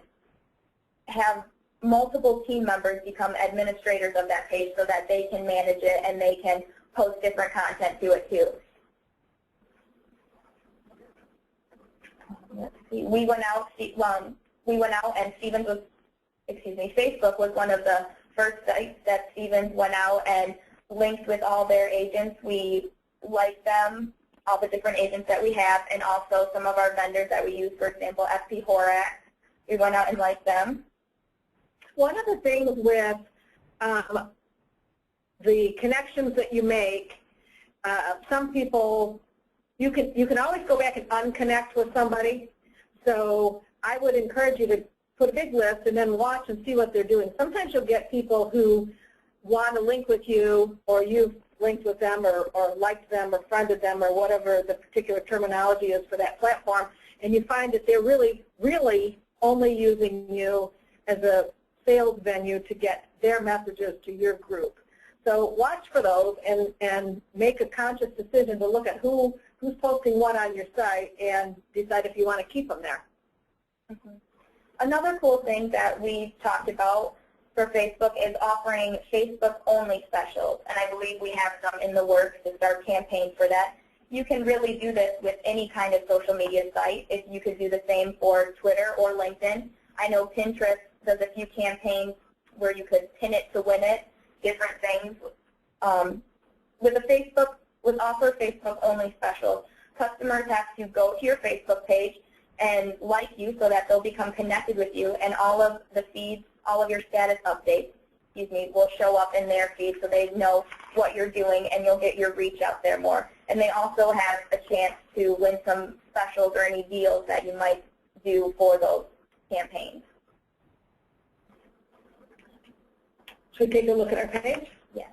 have multiple team members become administrators of that page so that they can manage it and they can post different content to it too. Let's see. We went out and Stevens was, Facebook was one of the first sites that Stevens went out and linked with all their agents. We liked them, all the different agents that we have, and also some of our vendors that we use, for example, SP Horak. We went out and liked them. One of the things with the connections that you make, some people, you can always go back and unconnect with somebody. So I would encourage you to put a big list and then watch and see what they're doing. Sometimes you'll get people who want to link with you, or you've linked with them, or liked them, or friended them, or whatever the particular terminology is for that platform, and you find that they're really, really only using you as a sales venue to get their messages to your group. So watch for those and make a conscious decision to look at who's posting what on your site and decide if you want to keep them there. Mm-hmm. Another cool thing that we talked about for Facebook is offering Facebook-only specials, and I believe we have some in the works to start campaigns for that. You can really do this with any kind of social media site. If you could do the same for Twitter or LinkedIn. I know Pinterest does a few campaigns where you could pin it to win it, different things. With offer Facebook-only specials, customers have to go to your Facebook page and like you so that they'll become connected with you, and all of the feeds, all of your status updates, will show up in their feed so they know what you're doing, and you'll get your reach out there more. And they also have a chance to win some specials or any deals that you might do for those campaigns. Should we take a look at our page? Yes.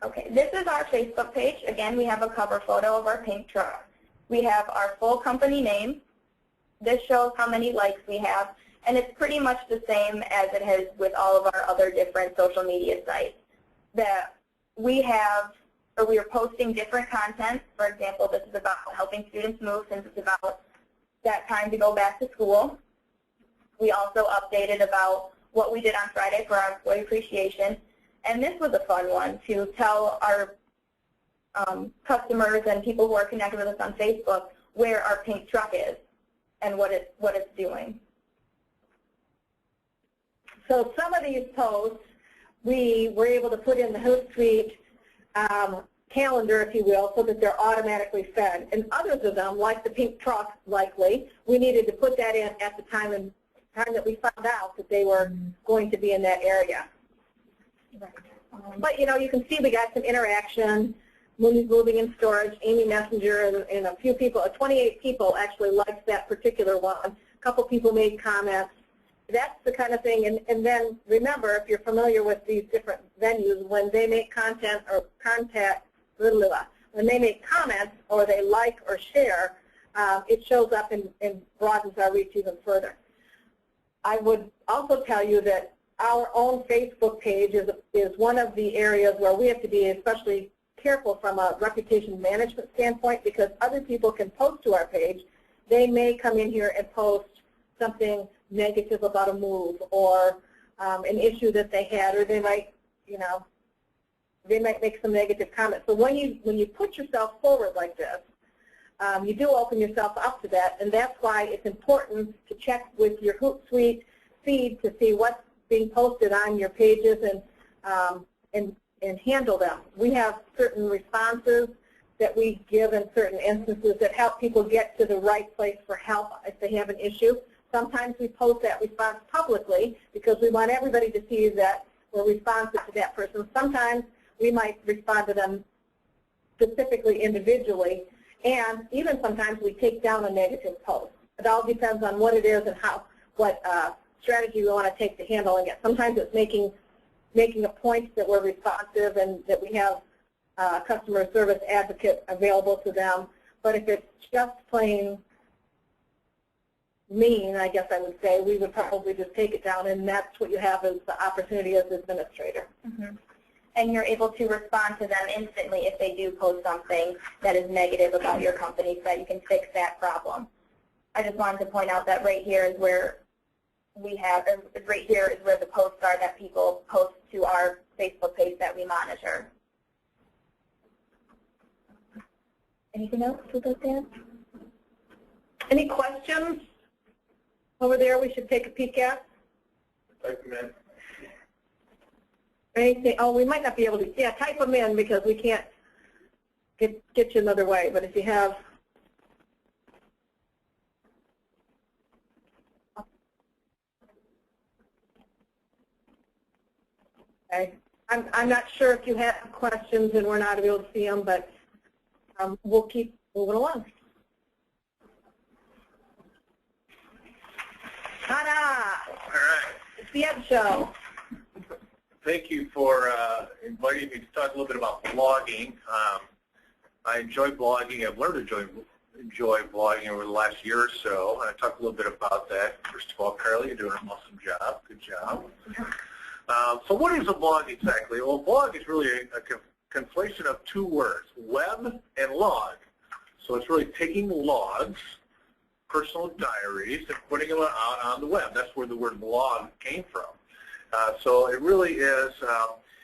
Okay, this is our Facebook page. Again, we have a cover photo of our pink truck. We have our full company name. This shows how many likes we have, and it's pretty much the same as it has with all of our other different social media sites. That we have, or we are posting different content. For example, this is about helping students move, since it's about that time to go back to school. We also updated about what we did on Friday for our employee appreciation. And this was a fun one, to tell our customers and people who are connected with us on Facebook where our pink truck is and what it's doing. So some of these posts we were able to put in the Hootsuite calendar, if you will, so that they're automatically fed. And others of them, like the pink truck, likely, we needed to put that in at the time that we found out that they were going to be in that area. Right. But you can see we got some interaction. Mooney's Moving and Storage, Amy Messenger, and a few people, 28 people actually liked that particular one. A couple people made comments. That's the kind of thing. And then remember, if you're familiar with these different venues, when they make content or when they make comments or they like or share, it shows up and broadens our reach even further. I would also tell you that our own Facebook page is one of the areas where we have to be especially careful from a reputation management standpoint, because other people can post to our page. They may come in here and post something negative about a move or an issue that they had, or they might, they might make some negative comments. So when you put yourself forward like this, you do open yourself up to that, and that's why it's important to check with your Hootsuite feed to see what's being posted on your pages and handle them. We have certain responses that we give in certain instances that help people get to the right place for help if they have an issue. Sometimes we post that response publicly because we want everybody to see that we're responsive to that person. Sometimes we might respond to them specifically individually, and even sometimes we take down a negative post. It all depends on what it is and what strategy we want to take to handling it. Sometimes it's making a point that we're responsive and that we have a customer service advocate available to them. But if it's just plain mean, I guess I would say, we would probably just take it down, and that's what you have as the opportunity as administrator. Mm-hmm. And you're able to respond to them instantly if they do post something that is negative about your company so that you can fix that problem. I just wanted to point out that right here is where we have, right here is where the posts are that people post to our Facebook page that we monitor. Anything else with those, Dan? Any questions over there we should take a peek at? Type them in. Anything? Oh, we might not be able to. Yeah, type them in because we can't get you another way. But if you have, okay. I'm not sure if you have questions and we're not able to see them, but we'll keep moving along. Ta-da! All right. It's the Ed Show. Thank you for inviting me to talk a little bit about blogging. I enjoy blogging. I've learned to enjoy blogging over the last year or so. And I talk a little bit about that. First of all, Carly, you're doing an awesome job. Good job. So what is a blog exactly? Well, a blog is really a conflation of two words, web and log. So it's really taking logs, personal diaries, and putting them out on the web. That's where the word blog came from. So it really is,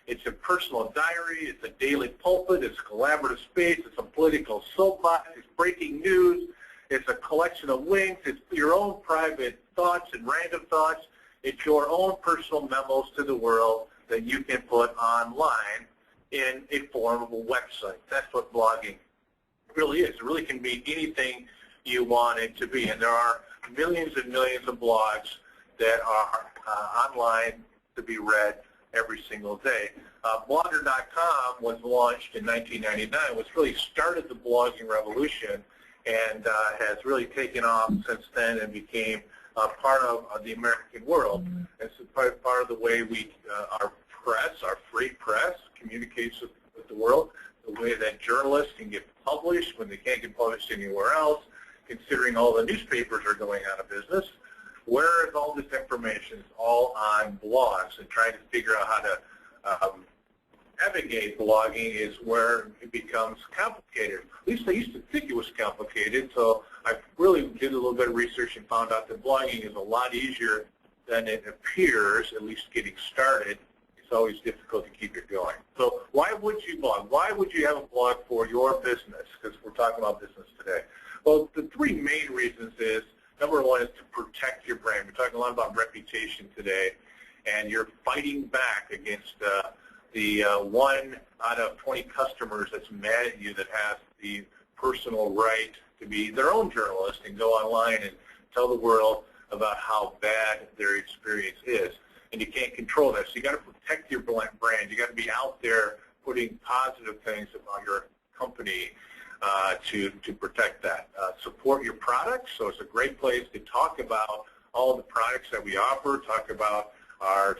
it's a personal diary, it's a daily pulpit, it's a collaborative space, it's a political soapbox, it's breaking news, it's a collection of links, it's your own private thoughts and random thoughts, it's your own personal memos to the world that you can put online in a form of a website. That's what blogging really is. It really can be anything you want it to be, and there are millions and millions of blogs that are online to be read every single day. Blogger.com was launched in 1999, which really started the blogging revolution, and has really taken off since then and became part of the American world. It's part of the way we, our press, our free press, communicates with the world, the way that journalists can get published when they can't get published anywhere else, considering all the newspapers are going out of business. Where is all this information? It's all on blogs, and trying to figure out how to navigate blogging is where it becomes complicated. At least I used to think it was complicated, so I really did a little bit of research and found out that blogging is a lot easier than it appears, at least getting started. It's always difficult to keep it going. So why would you blog? Why would you have a blog for your business? Because we're talking about business today. Well, the three main reasons is, number one is to protect your brand. We're talking a lot about reputation today, and you're fighting back against the 1 out of 20 customers that's mad at you that has the personal right to be their own journalist and go online and tell the world about how bad their experience is. And you can't control that. So you got to protect your brand. You got to be out there putting positive things about your company to protect that. Support your products. So it's a great place to talk about all the products that we offer, talk about our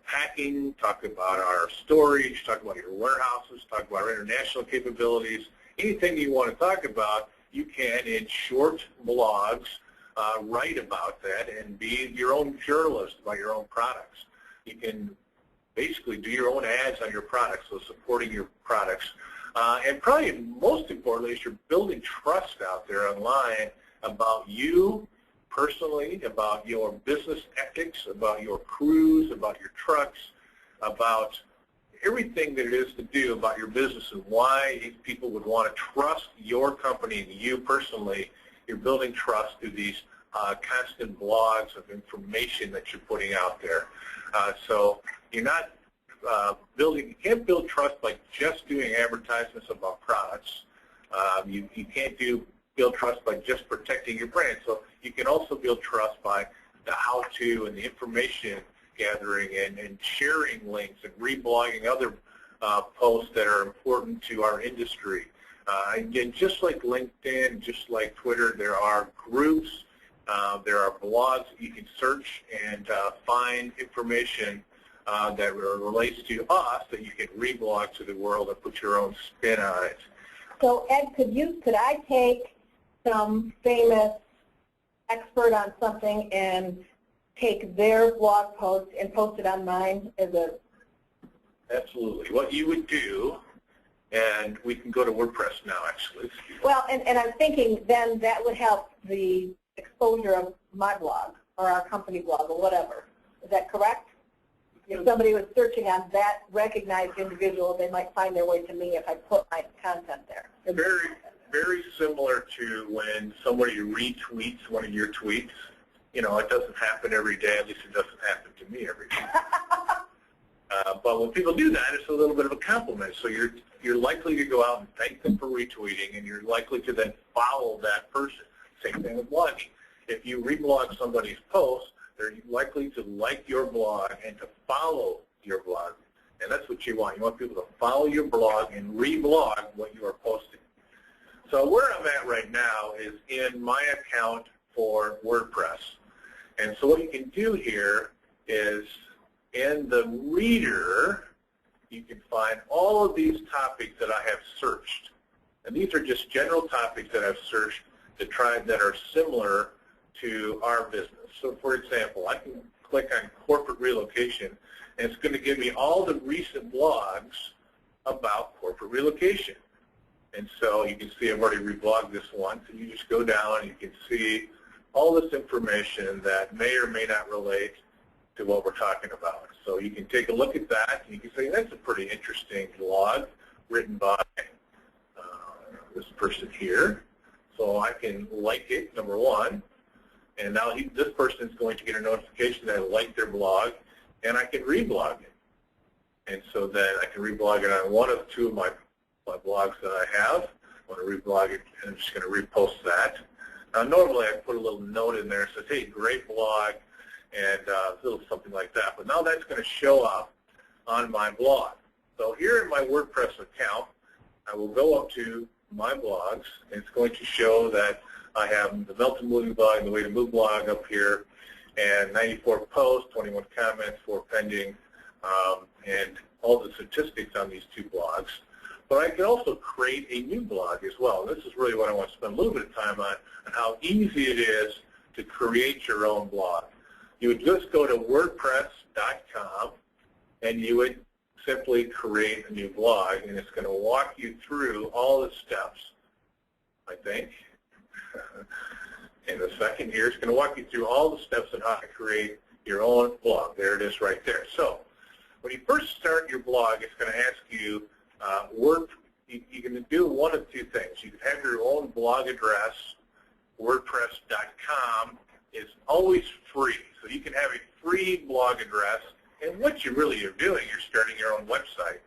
packing, talk about our storage, talk about your warehouses, talk about our international capabilities. Anything you want to talk about, you can, in short blogs, write about that and be your own journalist about your own products. You can basically do your own ads on your products, so supporting your products. And probably most importantly is you're building trust out there online about you personally, about your business ethics, about your crews, about your trucks, about everything that it is to do about your business and why people would want to trust your company and you personally. You're building trust through these constant blogs of information that you're putting out there. So you're not you can't build trust by just doing advertisements about products. You can't build trust by just protecting your brand. So you can also build trust by the how-to and the information gathering and sharing links and reblogging other posts that are important to our industry. Again, just like LinkedIn, just like Twitter, there are groups, there are blogs you can search and find information that relates to us that you can reblog to the world and put your own spin on it. So Ed, could I take some famous expert on something and take their blog post and post it on mine as a... Absolutely. What you would do, and we can go to WordPress now, actually. Well, and I'm thinking then that would help the exposure of my blog or our company blog or whatever. Is that correct? If somebody was searching on that recognized individual, they might find their way to me if I put my content there. Very, very similar to when somebody retweets one of your tweets. You know, it doesn't happen every day. At least it doesn't happen to me every day. But when people do that, it's a little bit of a compliment. So you're likely to go out and thank them for retweeting, and you're likely to then follow that person. Same thing with blogging. If you reblog somebody's post, they're likely to like your blog and to follow your blog. And that's what you want. You want people to follow your blog and reblog what you are posting. So where I'm at right now is in my account for WordPress. And so what you can do here is in the reader, you can find all of these topics that I have searched. And these are just general topics that I've searched that are similar to our business. So for example, I can click on corporate relocation, and it's going to give me all the recent blogs about corporate relocation. And so you can see I've already reblogged this once, and you just go down and you can see all this information that may or may not relate to what we're talking about. So you can take a look at that, and you can say, that's a pretty interesting blog written by this person here. So I can like it, number one, and now this person is going to get a notification that I like their blog, and I can reblog it. And so then I can reblog it on one of two of my blogs that I have. I want to reblog it, and I'm just going to repost that. Now, normally I put a little note in there that says, hey, great blog, and a little something like that. But now that's going to show up on my blog. So here in my WordPress account, I will go up to my blogs, and it's going to show that I have the Melton Moving blog and the Way to Move blog up here, and 94 posts, 21 comments, 4 pending, and all the statistics on these two blogs. But I can also create a new blog as well. This is really what I want to spend a little bit of time on how easy it is to create your own blog. You would just go to WordPress.com, and you would simply create a new blog, and it's going to walk you through all the steps, I think. In a second here, it's going to walk you through all the steps on how to create your own blog. There it is right there. So when you first start your blog, it's going to ask you, you can do one of two things. You can have your own blog address. WordPress.com is always free. So you can have a free blog address, and what you really are doing, you're starting your own website.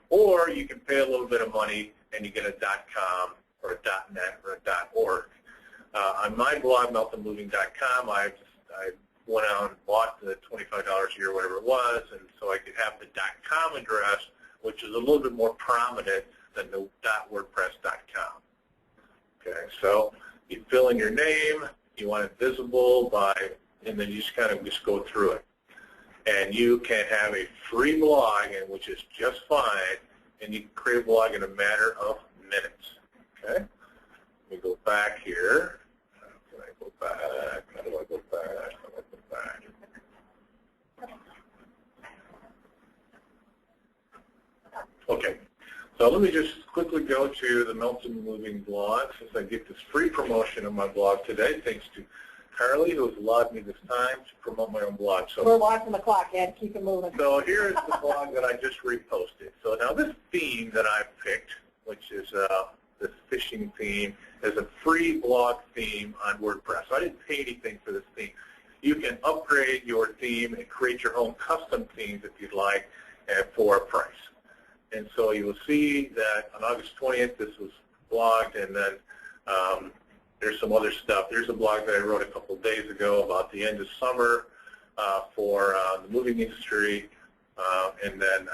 Or you can pay a little bit of money and you get a .com or a .net or a .org. On my blog, meltonmoving.com, I went out and bought the $25 a year, whatever it was, and so I could have the .com address, which is a little bit more prominent than the .wordpress.com. Okay, so you fill in your name, you want it visible and then you just kind of go through it. And you can have a free blog, which is just fine, and you can create a blog in a matter of minutes. Okay? Let me go back here. How can I go back? How do I go back? How do I go back? Okay. So let me just quickly go to the Melton Moving blog since I get this free promotion of my blog today, thanks to Carly, who has allowed me this time to promote my own blog. So we're watching the clock, Ed. Keep it moving. So here is the blog that I just reposted. So now this theme that I've picked, which is this fishing theme, is a free blog theme on WordPress. So I didn't pay anything for this theme. You can upgrade your theme and create your own custom themes if you'd like for a price. And so you will see that on August 20th, this was blogged, and then there's some other stuff. There's a blog that I wrote a couple of days ago about the end of summer for the moving industry, and then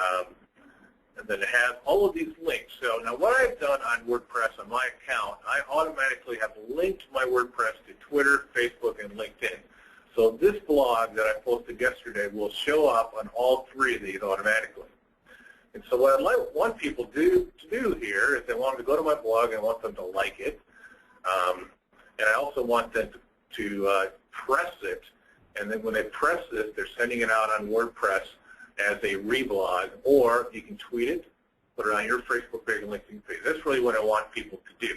it has all of these links. So now what I've done on WordPress on my account, I automatically have linked my WordPress to Twitter, Facebook, and LinkedIn. So this blog that I posted yesterday will show up on all three of these automatically. And so what I want people to do here is they want them to go to my blog and I want them to like it. And I also want them to press it, and then when they press it, they're sending it out on WordPress as a reblog, or you can tweet it, put it on your Facebook page and LinkedIn page. That's really what I want people to do.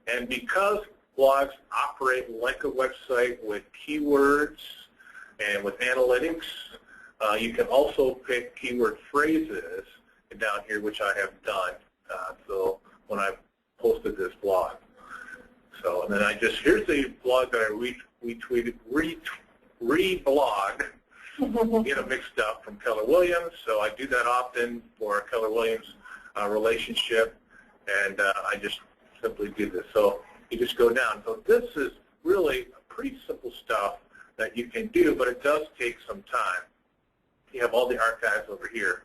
And because blogs operate like a website with keywords and with analytics, you can also pick keyword phrases down here, which I have done. So when I posted this blog. So, and then here's the blog that I retweeted, reblogged, mixed up from Keller Williams. So I do that often for Keller Williams relationship, and I just simply do this. So you just go down. So this is really pretty simple stuff that you can do, but it does take some time. You have all the archives over here.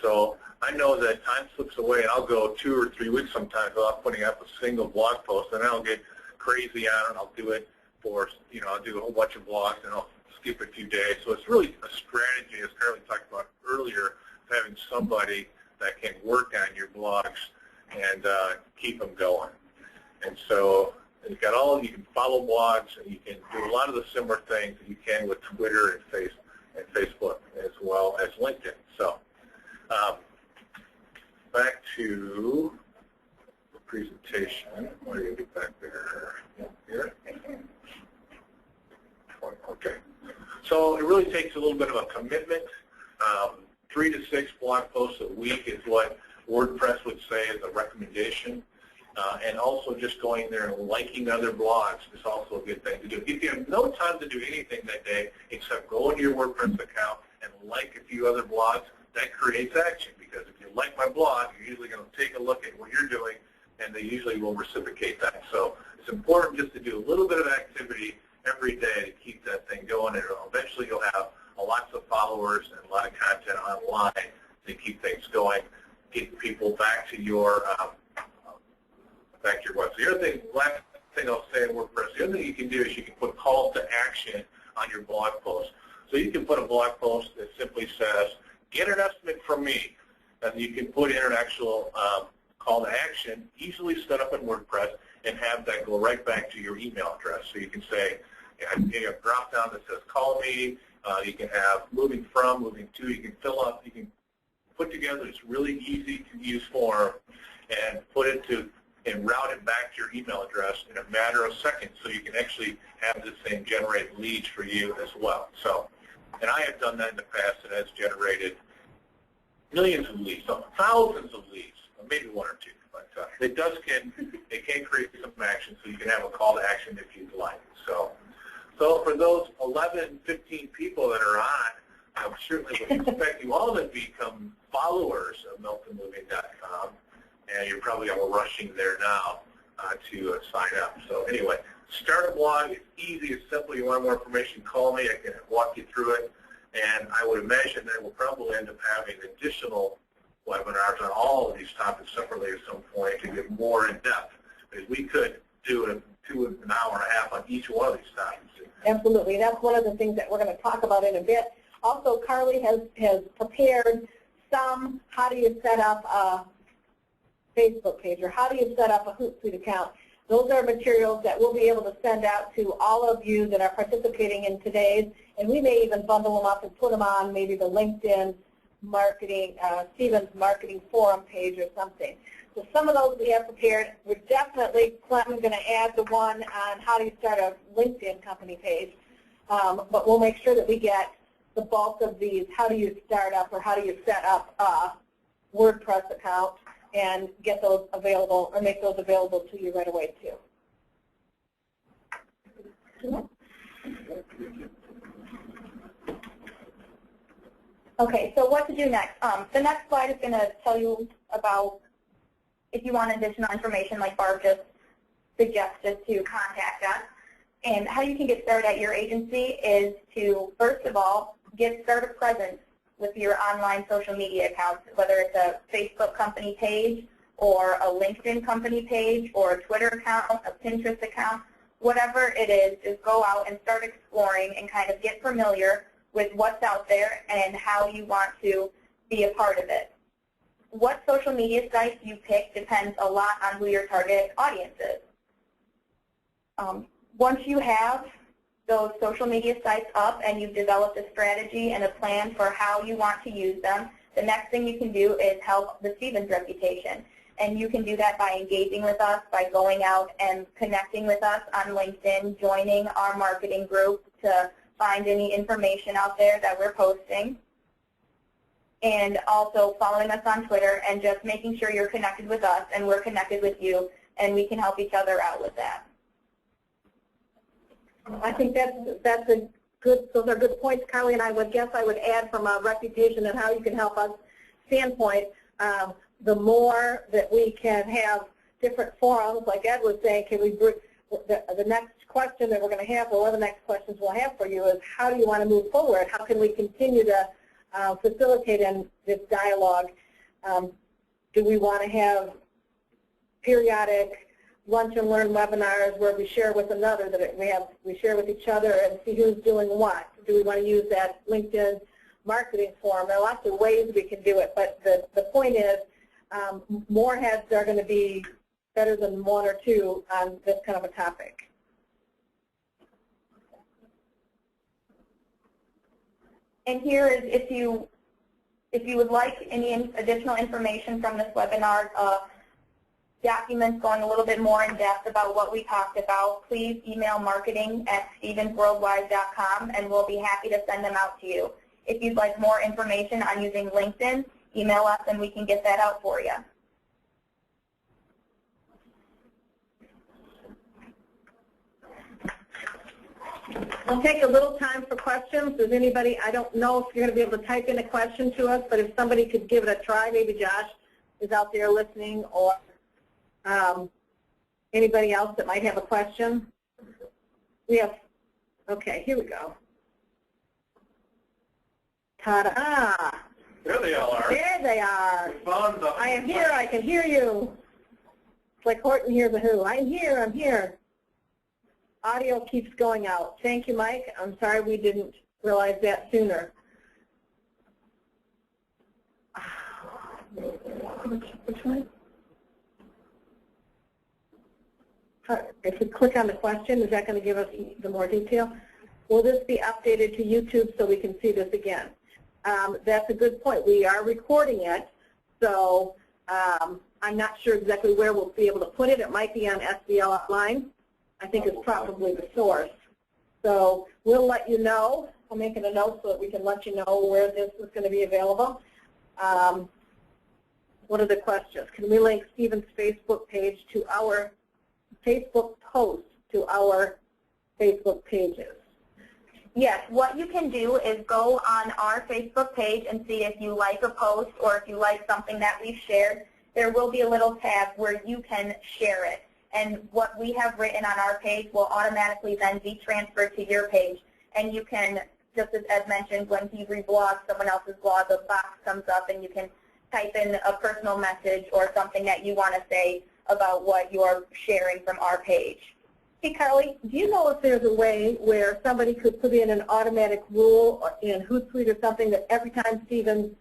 So I know that time slips away, and I'll go 2 or 3 weeks sometimes without putting up a single blog post, and I'll get crazy on it. I'll do it for, I'll do a whole bunch of blogs, and I'll skip a few days. So it's really a strategy, as Carly talked about earlier, having somebody that can work on your blogs and keep them going. And so you can follow blogs, and you can do a lot of the similar things that you can with Twitter and Facebook, as well as LinkedIn. So back to the presentation. What do you do back there? Here. Okay. So it really takes a little bit of a commitment. 3 to 6 blog posts a week is what WordPress would say is a recommendation. And also just going there and liking other blogs is also a good thing to do. If you have no time to do anything that day except go into your WordPress account and like a few other blogs, that creates action, because if you like my blog, you're usually going to take a look at what you're doing, and they usually will reciprocate that. So it's important just to do a little bit of activity every day to keep that thing going, and eventually you'll have lots of followers and a lot of content online to keep things going, get people back to your website. The other thing, last thing I'll say in WordPress, the other thing you can do is you can put calls to action on your blog post. So you can put a blog post that simply says, get an estimate from me, and you can put in an actual call to action, easily set up in WordPress, and have that go right back to your email address. So you can say, you have a drop down that says call me. You can have moving from, moving to. You can fill up. You can put together this really easy to use form and put it to and route it back to your email address in a matter of seconds. So you can actually have this thing generate leads for you as well. So, and I have done that in the past, and has generated millions of leads, thousands of leads, maybe 1 or 2. But it can create some action, so you can have a call to action if you'd like. So for those 11, 15 people that are on, I certainly would expect you all to become followers of MiltonMoving.com, and you're probably all rushing there now to sign up. So anyway, start a blog. It's easy. It's simple. You want more information, call me. I can walk you through it. And I would imagine that we'll probably end up having additional webinars on all of these topics separately at some point to get more in depth, because we could do an hour and a half on each one of these topics. Absolutely. That's one of the things that we're going to talk about in a bit. Also, Carly has prepared some, how do you set up a Facebook page, or how do you set up a Hootsuite account. Those are materials that we'll be able to send out to all of you that are participating in today's, and we may even bundle them up and put them on maybe the LinkedIn marketing, Stevens Marketing Forum page or something. So some of those we have prepared. We're definitely, Clinton, going to add the one on how do you start a LinkedIn company page, but we'll make sure that we get the bulk of these, how do you start up or how do you set up a WordPress account, and get those available, or make those available to you right away too. Okay, so what to do next? The next slide is going to tell you about if you want additional information, like Barb just suggested, to contact us. And how you can get started at your agency is to, first of all, get started presence with your online social media accounts, whether it's a Facebook company page or a LinkedIn company page or a Twitter account, a Pinterest account, whatever it is, just go out and start exploring and kind of get familiar with what's out there and how you want to be a part of it. What social media sites you pick depends a lot on who your target audience is. Once you have those social media sites up and you've developed a strategy and a plan for how you want to use them, the next thing you can do is help the Stevens reputation. And you can do that by engaging with us, by going out and connecting with us on LinkedIn, joining our marketing group to find any information out there that we're posting, and also following us on Twitter and just making sure you're connected with us and we're connected with you, and we can help each other out with that. I think that's a good, those are good points, Carly, and I would guess I would add from a reputation and how you can help us standpoint, the more that we can have different forums, like Ed was saying, can we bring, the next question that we're going to have, or one of the next questions we'll have for you is, how do you want to move forward? How can we continue to facilitate in this dialogue? Do we want to have periodic lunch and learn webinars where we share with another, that we share with each other and see who's doing what? Do we want to use that LinkedIn marketing forum? There are lots of ways we can do it, but the point is more heads are going to be better than one or two on this kind of a topic. And here is, if you would like any additional information from this webinar, documents going a little bit more in depth about what we talked about, please email marketing@stevensworldwide.com and we'll be happy to send them out to you. If you'd like more information on using LinkedIn, email us and we can get that out for you. We'll take a little time for questions. Does anybody, I don't know if you're going to be able to type in a question to us, but if somebody could give it a try, maybe Josh is out there listening, or anybody else that might have a question. We have, okay, here we go. Ta-da! There they all are. There they are. We found them. I am here. I can hear you. It's like Horton hears a who. I'm here. I'm here. Audio keeps going out. Thank you, Mike. I'm sorry we didn't realize that sooner. Which one? If we click on the question, is that going to give us the more detail? Will this be updated to YouTube so we can see this again? That's a good point. We are recording it, so I'm not sure exactly where we'll be able to put it. It might be on SBL Online. I think it's probably the source. So we'll let you know. I'm making a note so that we can let you know where this is going to be available. What are the questions? Can we link Stevens' Facebook page to our Facebook post to our Facebook pages? Yes, what you can do is go on our Facebook page and see if you like a post or if you like something that we've shared. There will be a little tab where you can share it. And what we have written on our page will automatically then be transferred to your page. And you can, just as Ed mentioned, when he reblogs someone else's blog, a box comes up and you can type in a personal message or something that you want to say about what you're sharing from our page. Hey, Carly, do you know if there's a way where somebody could put in an automatic rule in Hootsuite or something that every time Stevens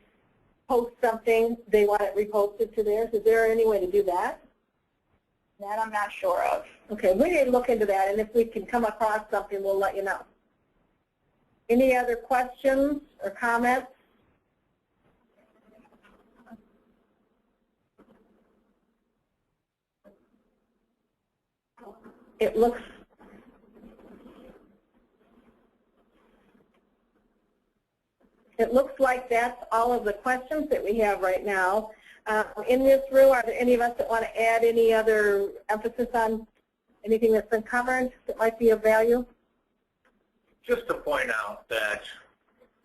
posts something, they want it reposted to theirs? Is there any way to do that? That I'm not sure of. Okay, we need to look into that, and if we can come across something, we'll let you know. Any other questions or comments? It looks like that's all of the questions that we have right now. In this room, are there any of us that want to add any other emphasis on anything that's been covered that might be of value? Just to point out that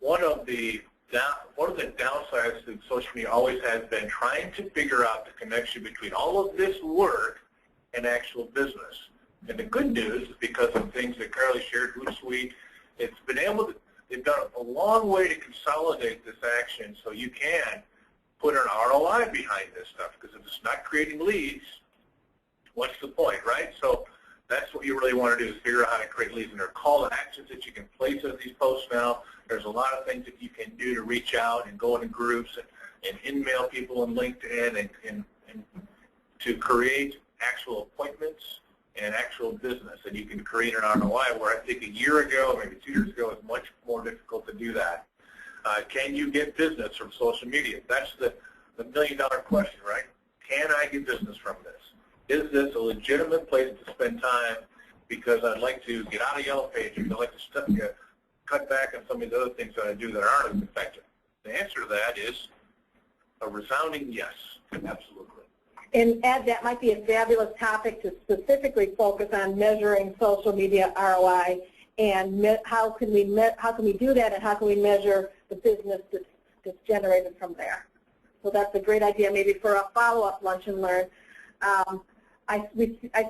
one of the downsides that social media always has been trying to figure out the connection between all of this work and actual business. And the good news is because of things that Carly shared, Hootsuite, it's been able to, they've done a long way to consolidate this action so you can put an ROI behind this stuff, because if it's not creating leads, what's the point, right? So that's what you really want to do, is figure out how to create leads. And there are call to actions that you can place in these posts now. There's a lot of things that you can do to reach out and go into groups and email people on LinkedIn and to create actual appointments and actual business, and you can create an ROI, where I think a year ago, maybe 2 years ago, it was much more difficult to do that. Can you get business from social media? That's the million-dollar question, right? Can I get business from this? Is this a legitimate place to spend time because I'd like to get out of Yellow Pages, I'd like to cut back on some of the other things that I do that aren't as effective? The answer to that is a resounding yes, absolutely. And Ed, that might be a fabulous topic to specifically focus on measuring social media ROI and how can we do that, and how can we measure the business that's generated from there. So that's a great idea, maybe for a follow-up lunch and learn. I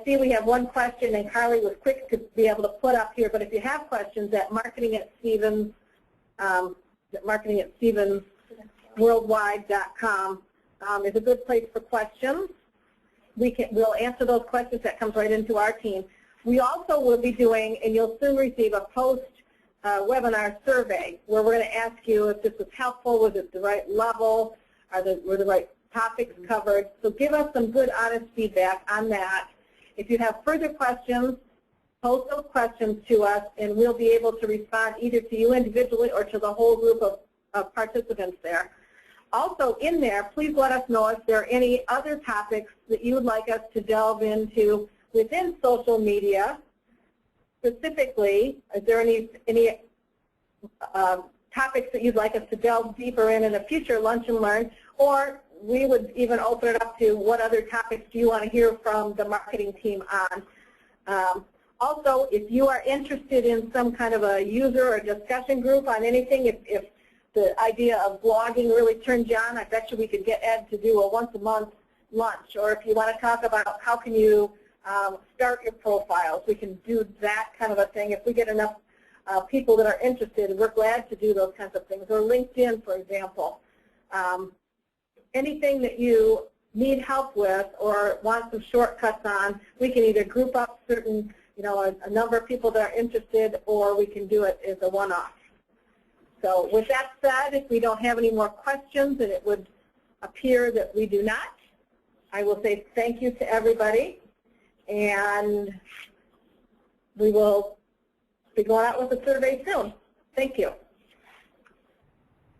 see we have one question, and Carly was quick to be able to put up here. But if you have questions, at marketing@stevensworldwide.com is a good place for questions. We'll answer those questions. That comes right into our team. We also will be doing, and you'll soon receive, a post-webinar survey where we're going to ask you if this was helpful, was it the right level, were the right topics covered. So give us some good, honest feedback on that. If you have further questions, post those questions to us, and we'll be able to respond either to you individually or to the whole group of participants there. Also in there, please let us know if there are any other topics that you would like us to delve into within social media. Specifically, is there any topics that you'd like us to delve deeper in a future lunch and learn? Or we would even open it up to what other topics do you want to hear from the marketing team on. Also, if you are interested in some kind of a user or discussion group on anything, if the idea of blogging really turns you on, I bet you we could get Ed to do a once-a-month lunch. Or if you want to talk about how can you start your profiles, we can do that kind of a thing. If we get enough people that are interested, we're glad to do those kinds of things. Or LinkedIn, for example. Anything that you need help with or want some shortcuts on, we can either group up certain, a number of people that are interested, or we can do it as a one-off. So with that said, if we don't have any more questions, and it would appear that we do not, I will say thank you to everybody, and we will be going out with a survey soon. Thank you.